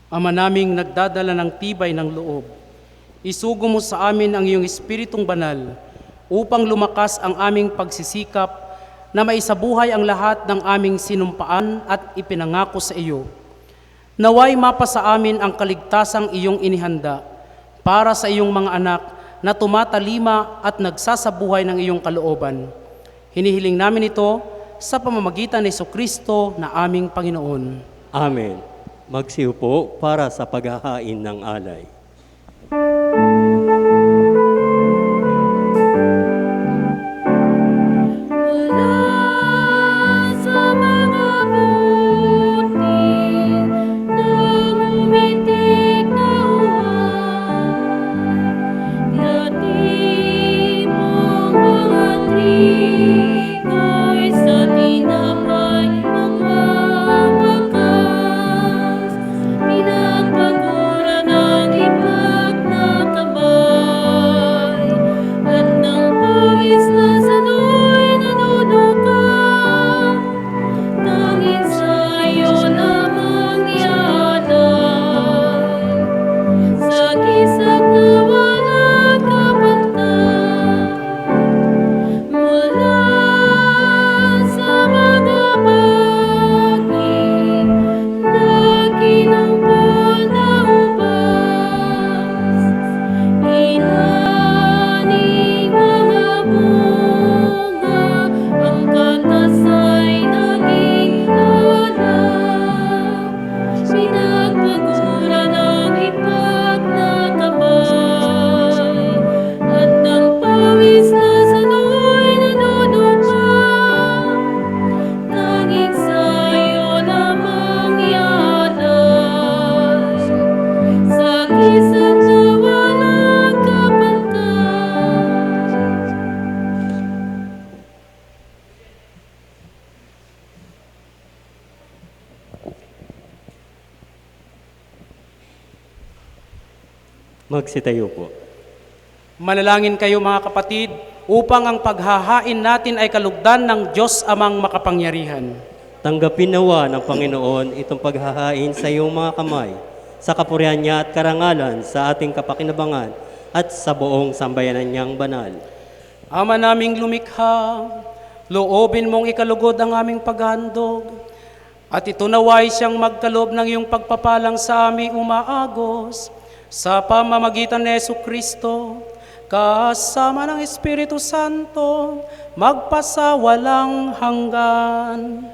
Ama naming nagdadala ng tibay ng loob, isugo mo sa amin ang iyong Espiritong Banal upang lumakas ang aming pagsisikap na maisabuhay ang lahat ng aming sinumpaan at ipinangako sa iyo. Naway mapa sa amin ang kaligtasang iyong inihanda para sa iyong mga anak na tumatalima at nagsasabuhay ng iyong kalooban. Hinihiling namin ito sa pamamagitan ni Jesucristo na aming Panginoon. Amen. Magsiupo para sa paghahain ng alay. Magsitayo po. Manalangin kayo mga kapatid upang ang paghahain natin ay kalugdan ng Diyos amang makapangyarihan. Tanggapin nawa ng Panginoon itong paghahain sa iyong mga kamay, sa kapurihan niya at karangalan sa ating kapakinabangan at sa buong sambayanan niyang banal. Ama naming lumikha, loobin mong ikalugod ang aming paghandog, at ito naway siyang magkalob ng iyong pagpapalang sa aming umaagos, sa pamamagitan ni Jesucristo, kasama ng Espiritu Santo, magpasawalang hanggan.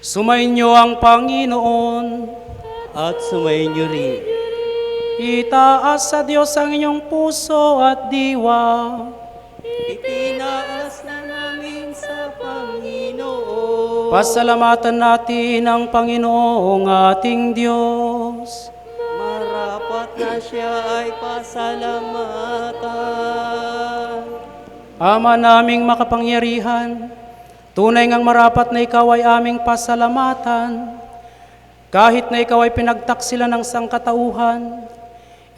Sumainyo ang Panginoon, At sumayin niyo rin. itaas sa Diyos ang inyong puso at diwa. Itinaas na namin sa Panginoon. Pasalamatan natin ang Panginoong ating Diyos. Marapat na siya ay pasalamatan. Ama naming makapangyarihan, tunay ngang marapat na ikaw ay aming pasalamatan. Kahit na ikaw ay pinagtaksila ng sangkatauhan,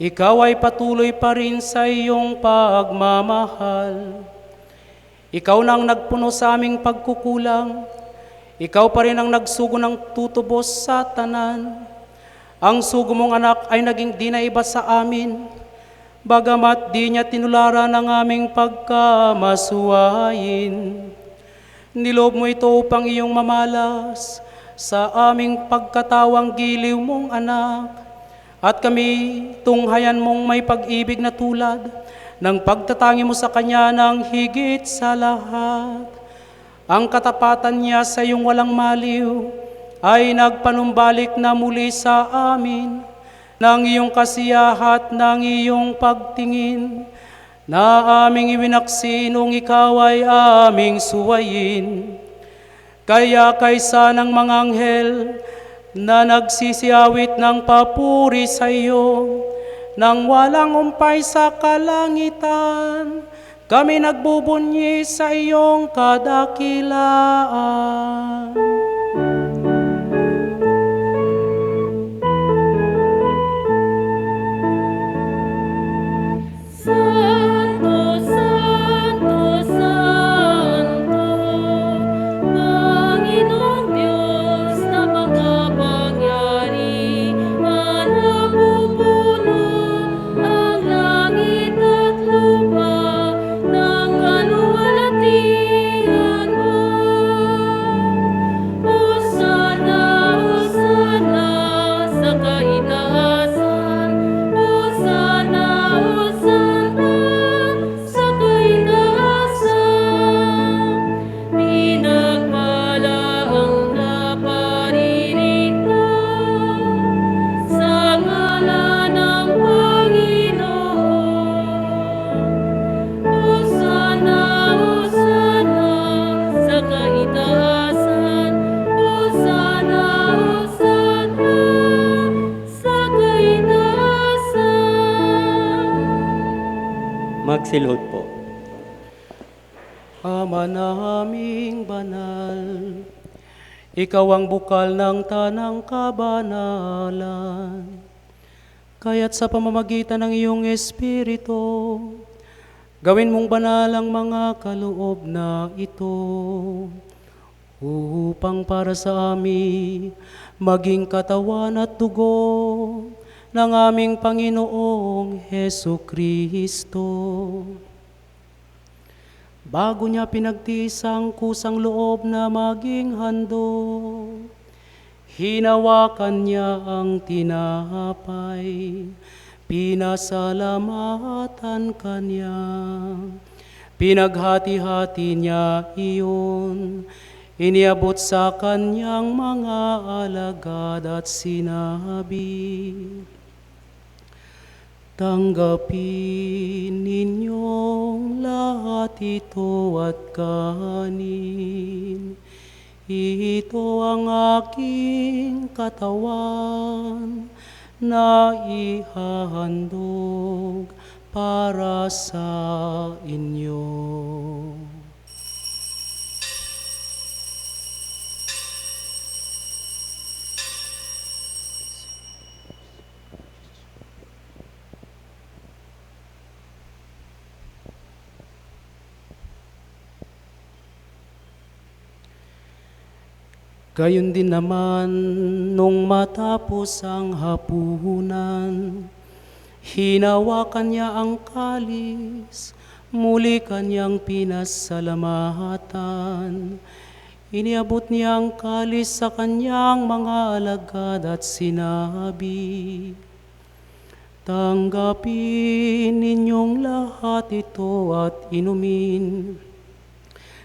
ikaw ay patuloy pa rin sa iyong pagmamahal. Ikaw na ang nagpuno sa aming pagkukulang, ikaw pa rin ang nagsugo ng tutubos sa tanan. Ang sugo mong anak ay naging di na iba sa amin, bagamat di niya tinularan ang aming pagkamasuwain. Nilob mo ito upang iyong mamalas sa aming pagkatawang giliw mong anak, at kami tunghayan mong may pag-ibig na tulad ng pagtatangi mo sa Kanya ng higit sa lahat. Ang katapatan niya sa iyong walang maliw ay nagpanumbalik na muli sa amin ng iyong kasiyahat ng iyong pagtingin na aming iwinaksi nung ikaw ay aming suwayin. Kaya kaysa ng mga anghel na nagsisiawit ng papuri sa iyo, nang walang umpay sa kalangitan, kami nagbubunyi sa iyong kadakilaan. Magsilhod po. Ama naming banal, ikaw ang bukal ng tanang kabanalan. Kaya't sa pamamagitan ng iyong Espiritu, gawin mong banal ang mga kaloob na ito, upang para sa amin maging katawan at dugo ng aming Panginoong Hesu Kristo. Bago niya pinagtiis ang kusang loob na maging handog, hinawakan niya ang tinapay, pinasalamatan kanya, pinaghati-hati niya iyon, iniabot sa kanyang mga alagad at sinabi, tanggapin ninyong lahat ito at kanin. Ito ang aking katawan na ihahandog para sa inyo. Gayon din naman, nung matapos ang hapunan, hinawakan niya ang kalis, muli kanyang pinasalamatan. Iniabot niya ang kalis sa kanyang mga alagad at sinabi, tanggapin ninyong lahat ito at inumin.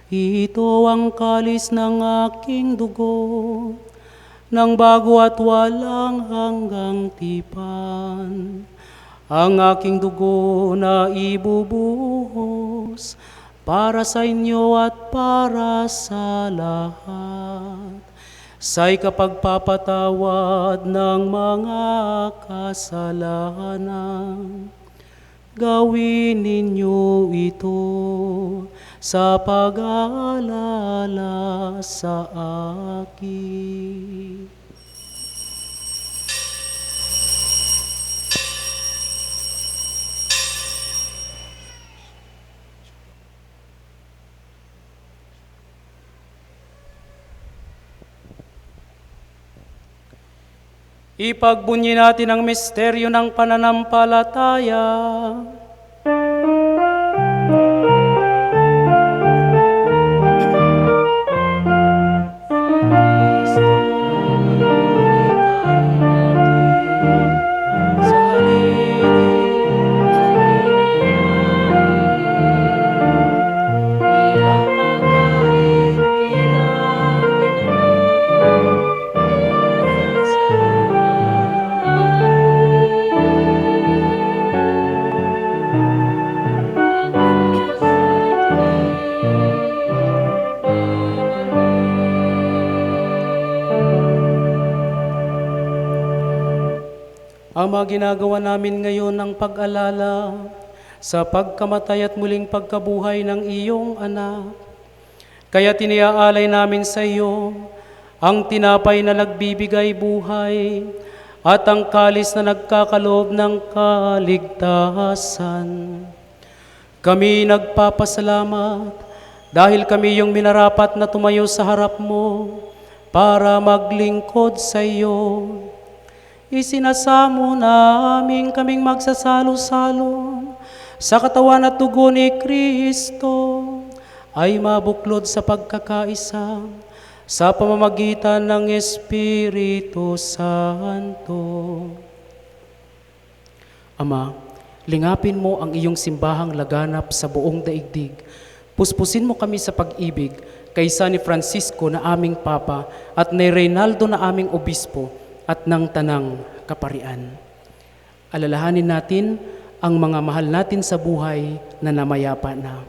Ito ang kalis ng aking dugo, ng bago at walang hanggang tipan. Ang aking dugo na ibubuhos para sa inyo at para sa lahat, sa ikapagpapatawad ng mga kasalanan. Gawin ninyo ito sa pag-aalala sa akin. Ipagbunyi natin ang misteryo ng pananampalataya. Ama, ginagawa namin ngayon ang pag-alala sa pagkamatay at muling pagkabuhay ng iyong anak. Kaya tiniaalay namin sa iyo ang tinapay na nagbibigay buhay at ang kalis na nagkakaloob ng kaligtasan. Kami nagpapasalamat dahil kami yung minarapat na tumayo sa harap mo para maglingkod sa iyo. Isinasamo namin kaming magsasalo-salo sa katawan at dugo ni Kristo ay mabuklod sa pagkakaisa sa pamamagitan ng Espiritu Santo. Ama, lingapin mo ang iyong simbahang laganap sa buong daigdig. Puspusin mo kami sa pag-ibig kaysa ni Francisco na aming Papa at ni Reynaldo na aming Obispo at ng Tanang Kaparian. Alalahanin natin ang mga mahal natin sa buhay na namayapa na.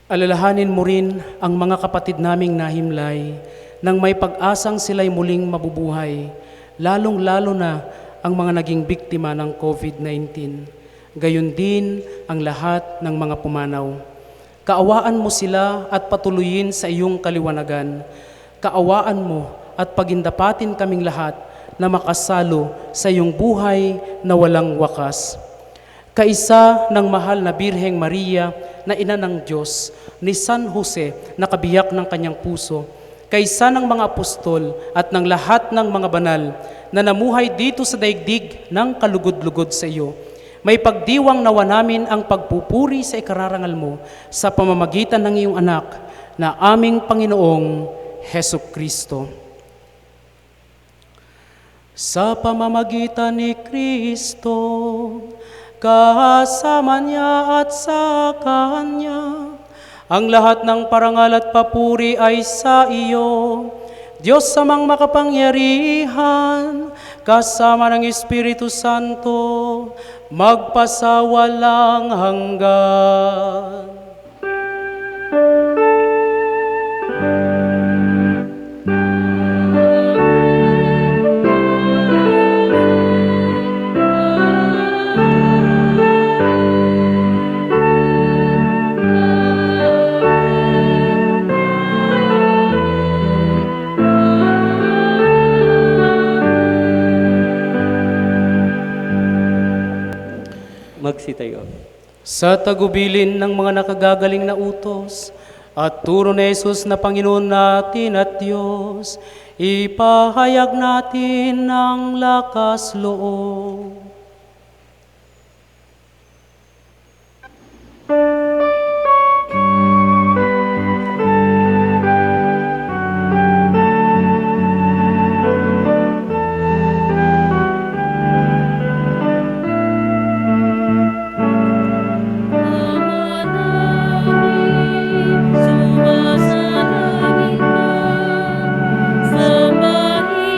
Alalahanin mo rin ang mga kapatid naming nahimlay nang may pag-asang sila'y muling mabubuhay, lalong-lalo na ang mga naging biktima ng COVID-19. Gayon din ang lahat ng mga pumanaw. Kaawaan mo sila at patuloyin sa iyong kaliwanagan. Kaawaan mo at pagindapatin kaming lahat na makasalo sa iyong buhay na walang wakas. Kaisa ng mahal na Birheng Maria na ina ng Diyos, ni San Jose na kabiyak ng kanyang puso, kaisa ng mga apostol at ng lahat ng mga banal na namuhay dito sa daigdig ng kalugod-lugod sa iyo, may pagdiwang nawa namin ang pagpupuri sa ikararangal mo sa pamamagitan ng iyong anak na aming Panginoong Hesukristo. Sa pamamagitan ni Kristo, kasama niya at sa Kanya, ang lahat ng parangal at papuri ay sa iyo, Diyos samang makapangyarihan, kasama ng Espiritu Santo, magpasawalang hanggan. Magsitayo. Sa tagubilin ng mga nakagagaling na utos at turo ni Jesus na Panginoon natin at Diyos, ipahayag natin ng lakas loob. Sa mahina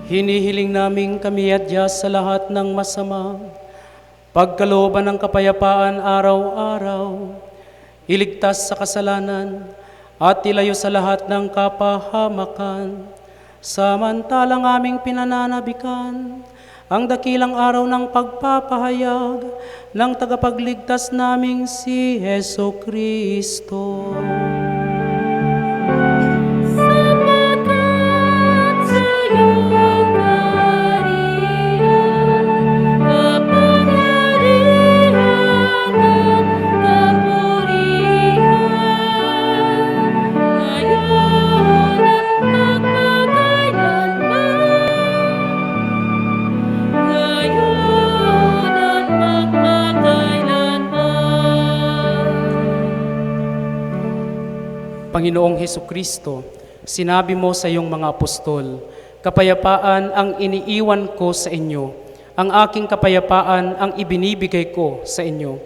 Hinihiling namin kami adya sa lahat ng masama, pagkalooban ng kapayapaan araw-araw, iligtas sa kasalanan, at ilayo sa lahat ng kapahamakan, samantalang aming pinananabikan ang dakilang araw ng pagpapahayag ng tagapagligtas naming si Heso Kristo. Panginoong Heso Kristo, sinabi mo sa iyong mga apostol, kapayapaan ang iniiwan ko sa inyo, ang aking kapayapaan ang ibinibigay ko sa inyo.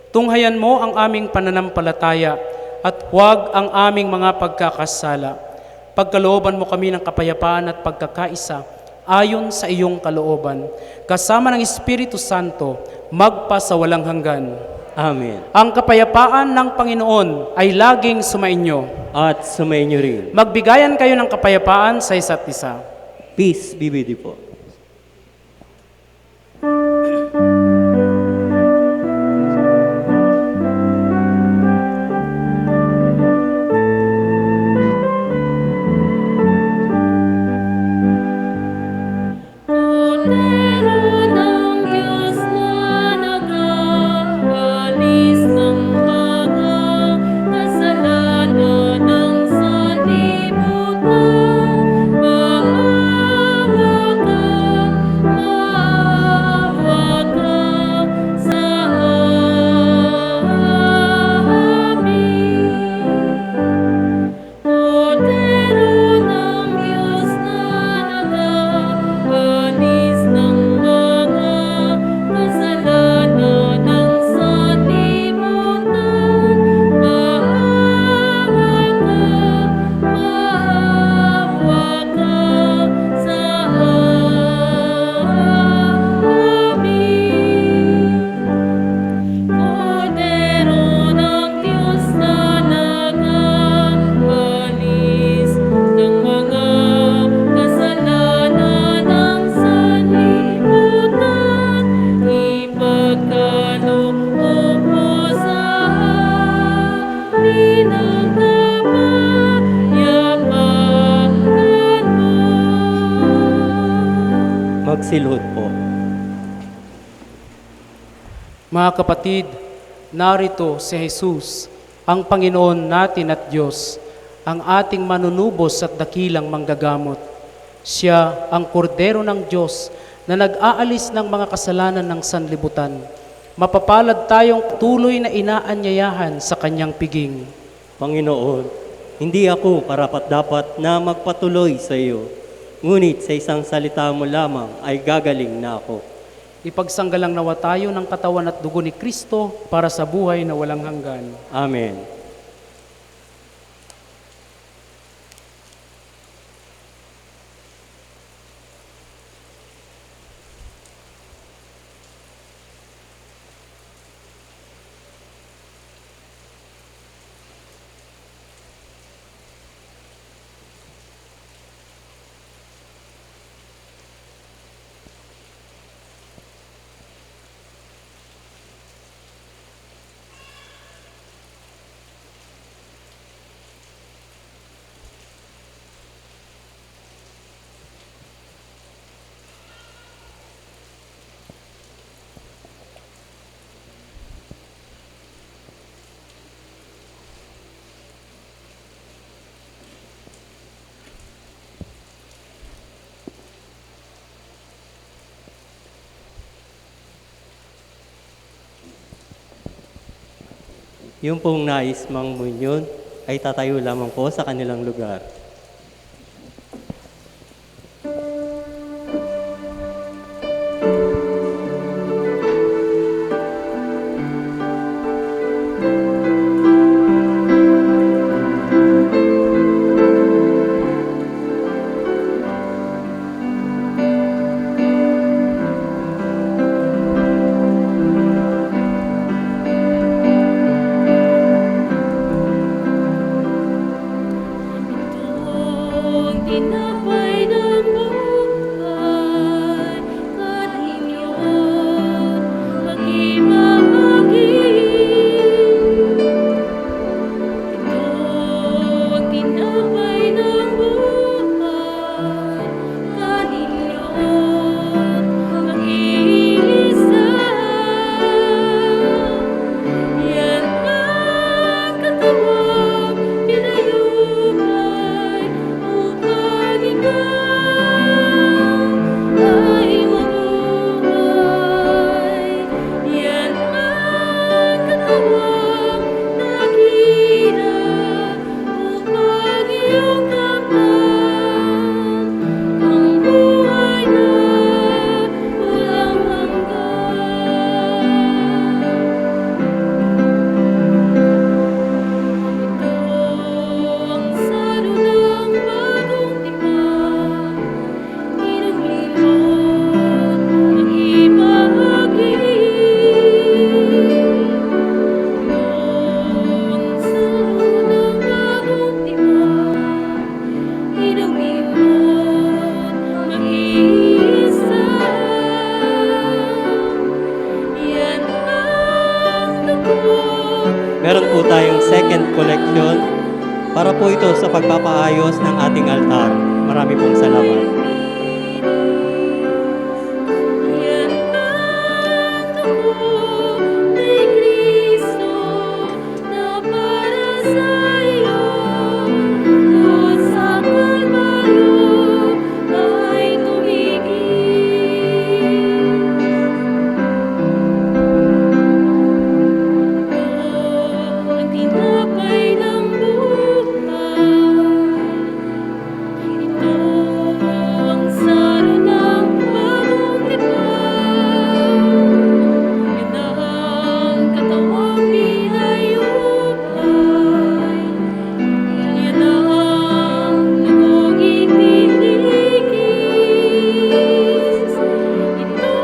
Tunghayan mo ang aming pananampalataya at huwag ang aming mga pagkakasala. Pagkalooban mo kami ng kapayapaan at pagkakaisa ayon sa iyong kalooban, kasama ng Espiritu Santo, magpa sa walang hanggan. Amen. Ang kapayapaan ng Panginoon ay laging sumainyo. At sumainyo rin. Magbigayan kayo ng kapayapaan sa isa't isa. Peace be with you po. Magsiluhod po. Mga kapatid, narito si Jesus, ang Panginoon natin at Diyos, ang ating manunubos at dakilang manggagamot. Siya ang kordero ng Diyos na nag-aalis ng mga kasalanan ng sanlibutan. Mapapalad tayong tuloy na inaanyayahan sa kanyang piging. Panginoon, hindi ako karapat-dapat na magpatuloy sa iyo. Ngunit sa isang salita mo lamang ay gagaling na ako. Ipagsanggalang nawa tayo ng katawan at dugo ni Kristo para sa buhay na walang hanggan. Amen. Yung pong nais mangmunyon ay tatayo lamang po sa kanilang lugar. tinapay ng buhay, kanin yun, mag-ibahagi. Ito ang tinapay ng buhay, kanin yun, mag-iisa. Yan ang katawang pinayumay upang ikaw ay mabuhay. Yan ang katawang nakina upang iyong kamtan ang buhay na walang hanggan. Ito ang saro ng bagong tipan, inumin mo't mag-ibahagi. Ito ang saro ng bagong tipan, inumin mo't mag-iisa. Yan ang dugo. Meron po tayong second collection para po ito sa pagpapaayos ng ating altar. Marami pong salamat. Yan ang dugo ni Kristo na para sa iyo, doon sa Kalbaryo ay tumigil. Ito ang tinapay ng buhay. Ito ang saro ng bagong tipan. Yan ang katawang pinayumay. Yan ang dugong ipinigis. Ito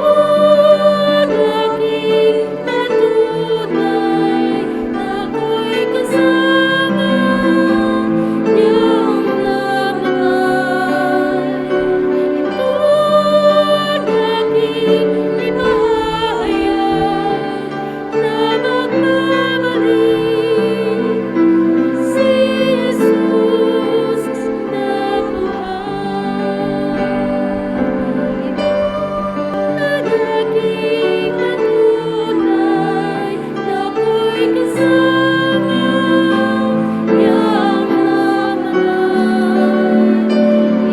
ang aking patunay na ako'y kasama niyang namahal. Ito ang aking ipahayag na magbabalik si Jesus na buhay. Ito ang aking patunay na ako'y kasama niyang namahal.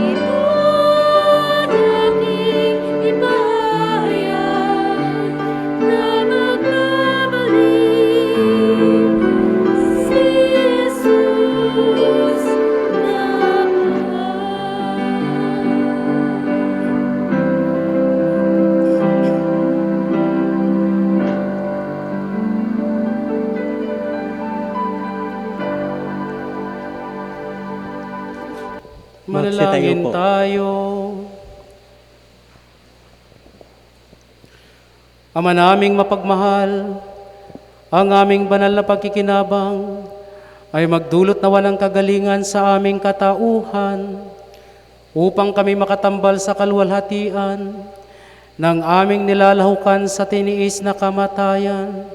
Ito ang aking ipahayag na magbabalik si Jesus na Manalangin po. tayo. Ama naming mapagmahal, ang aming banal na pagkikinabang ay magdulot na walang kagalingan sa aming katauhan upang kami makatambal sa kaluwalhatian ng aming nilalahukan sa tiniis na kamatayan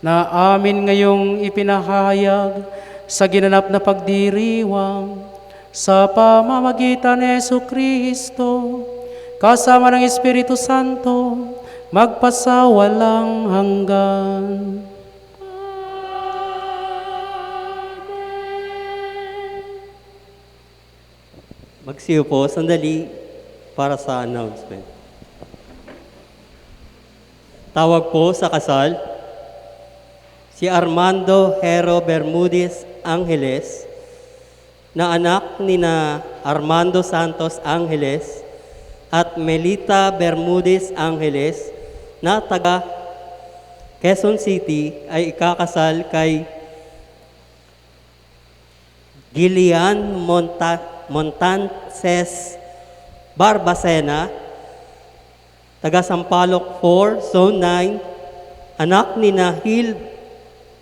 na amin ngayong ipinahayag sa ginanap na pagdiriwang sa pamamagitan ni Jesucristo kasama ng Espiritu Santo magpasawalang hanggan. Magsiyo po sandali para sa announcement. Tawag po sa kasal si Armando Hero Bermudez Angeles na anak ni na Armando Santos Angeles at Melita Bermudez Angeles na taga Quezon City ay ikakasal kay Gillian Montances Barbacena, taga Sampaloc 4, Zone 9, anak ni Nahil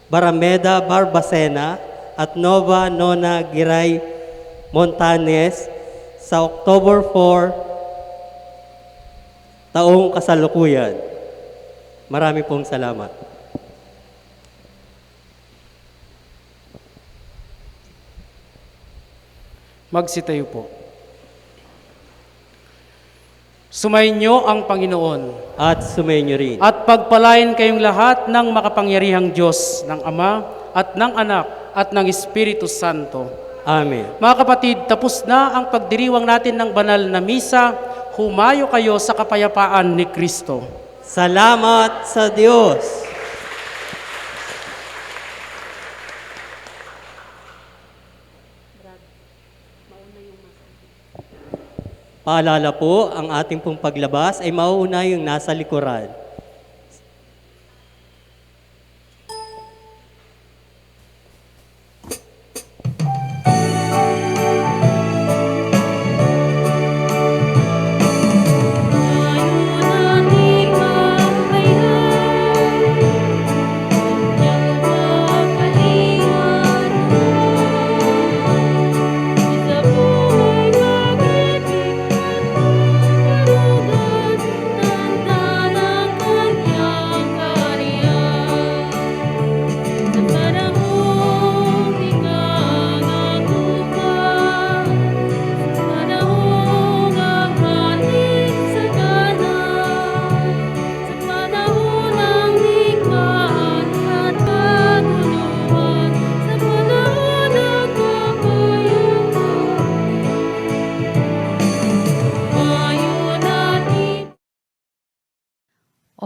Barameda Barbacena at Nova Nona Giray Montanes sa October 4, taong kasalukuyan. Marami pong salamat. Magsitayo po. Sumainyo ang Panginoon At sumainyo rin. at pagpalain kayong lahat ng makapangyarihang Diyos, ng Ama at ng Anak at ng Espiritu Santo. Amen. Mga kapatid, tapos na ang pagdiriwang natin ng banal na misa. Humayo kayo sa kapayapaan ni Kristo. Salamat sa Diyos. Paalala po, ang ating pong paglabas ay mauuna yung nasa likuran.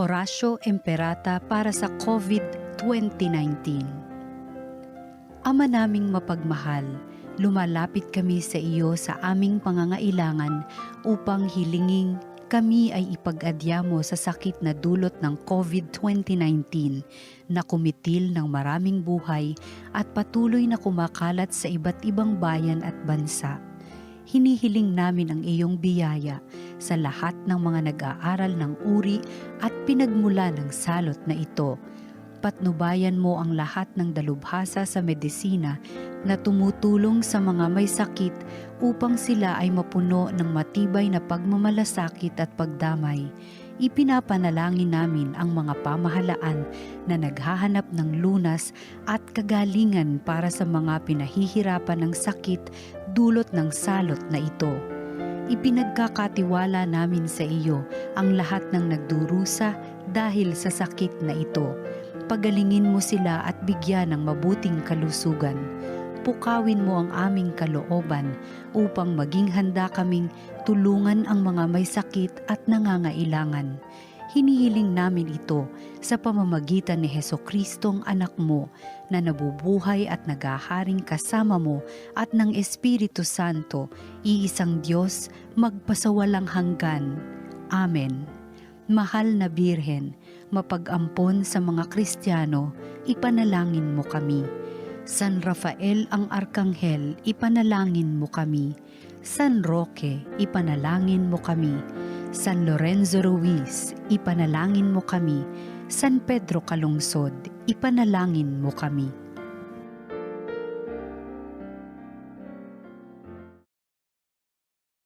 Orasyo Emperata para sa COVID-2019. Ama naming mapagmahal, lumalapit kami sa iyo sa aming pangangailangan upang hilingin kami ay ipag-adya mo sa sakit na dulot ng COVID-2019 na kumitil ng maraming buhay at patuloy na kumakalat sa iba't ibang bayan at bansa. Hinihiling namin ang iyong biyaya sa lahat ng mga nag-aaral ng uri at pinagmula ng salot na ito. Patnubayan mo ang lahat ng dalubhasa sa medisina na tumutulong sa mga may sakit upang sila ay mapuno ng matibay na pagmamalasakit at pagdamay. Ipinapanalangin namin ang mga pamahalaan na naghahanap ng lunas at kagalingan para sa mga pinahihirapan ng sakit dulot ng salot na ito. Ipinagkakatiwala namin sa iyo ang lahat ng nagdurusa dahil sa sakit na ito. Pagalingin mo sila at bigyan ng mabuting kalusugan. Pukawin mo ang aming kalooban upang maging handa kaming tulungan ang mga may sakit at nangangailangan. Hinihiling namin ito sa pamamagitan ni Hesukristong anak mo na nabubuhay at naghaharing kasama mo at ng Espiritu Santo, iisang Diyos, magpasawalang hanggan. Amen. Mahal na Birhen, mapag-ampon sa mga Kristiyano, ipanalangin mo kami. San Rafael ang Arkanghel, ipanalangin mo kami. San Roque, ipanalangin mo kami. San Lorenzo Ruiz, ipanalangin mo kami. San Pedro Calungsod, ipanalangin mo kami.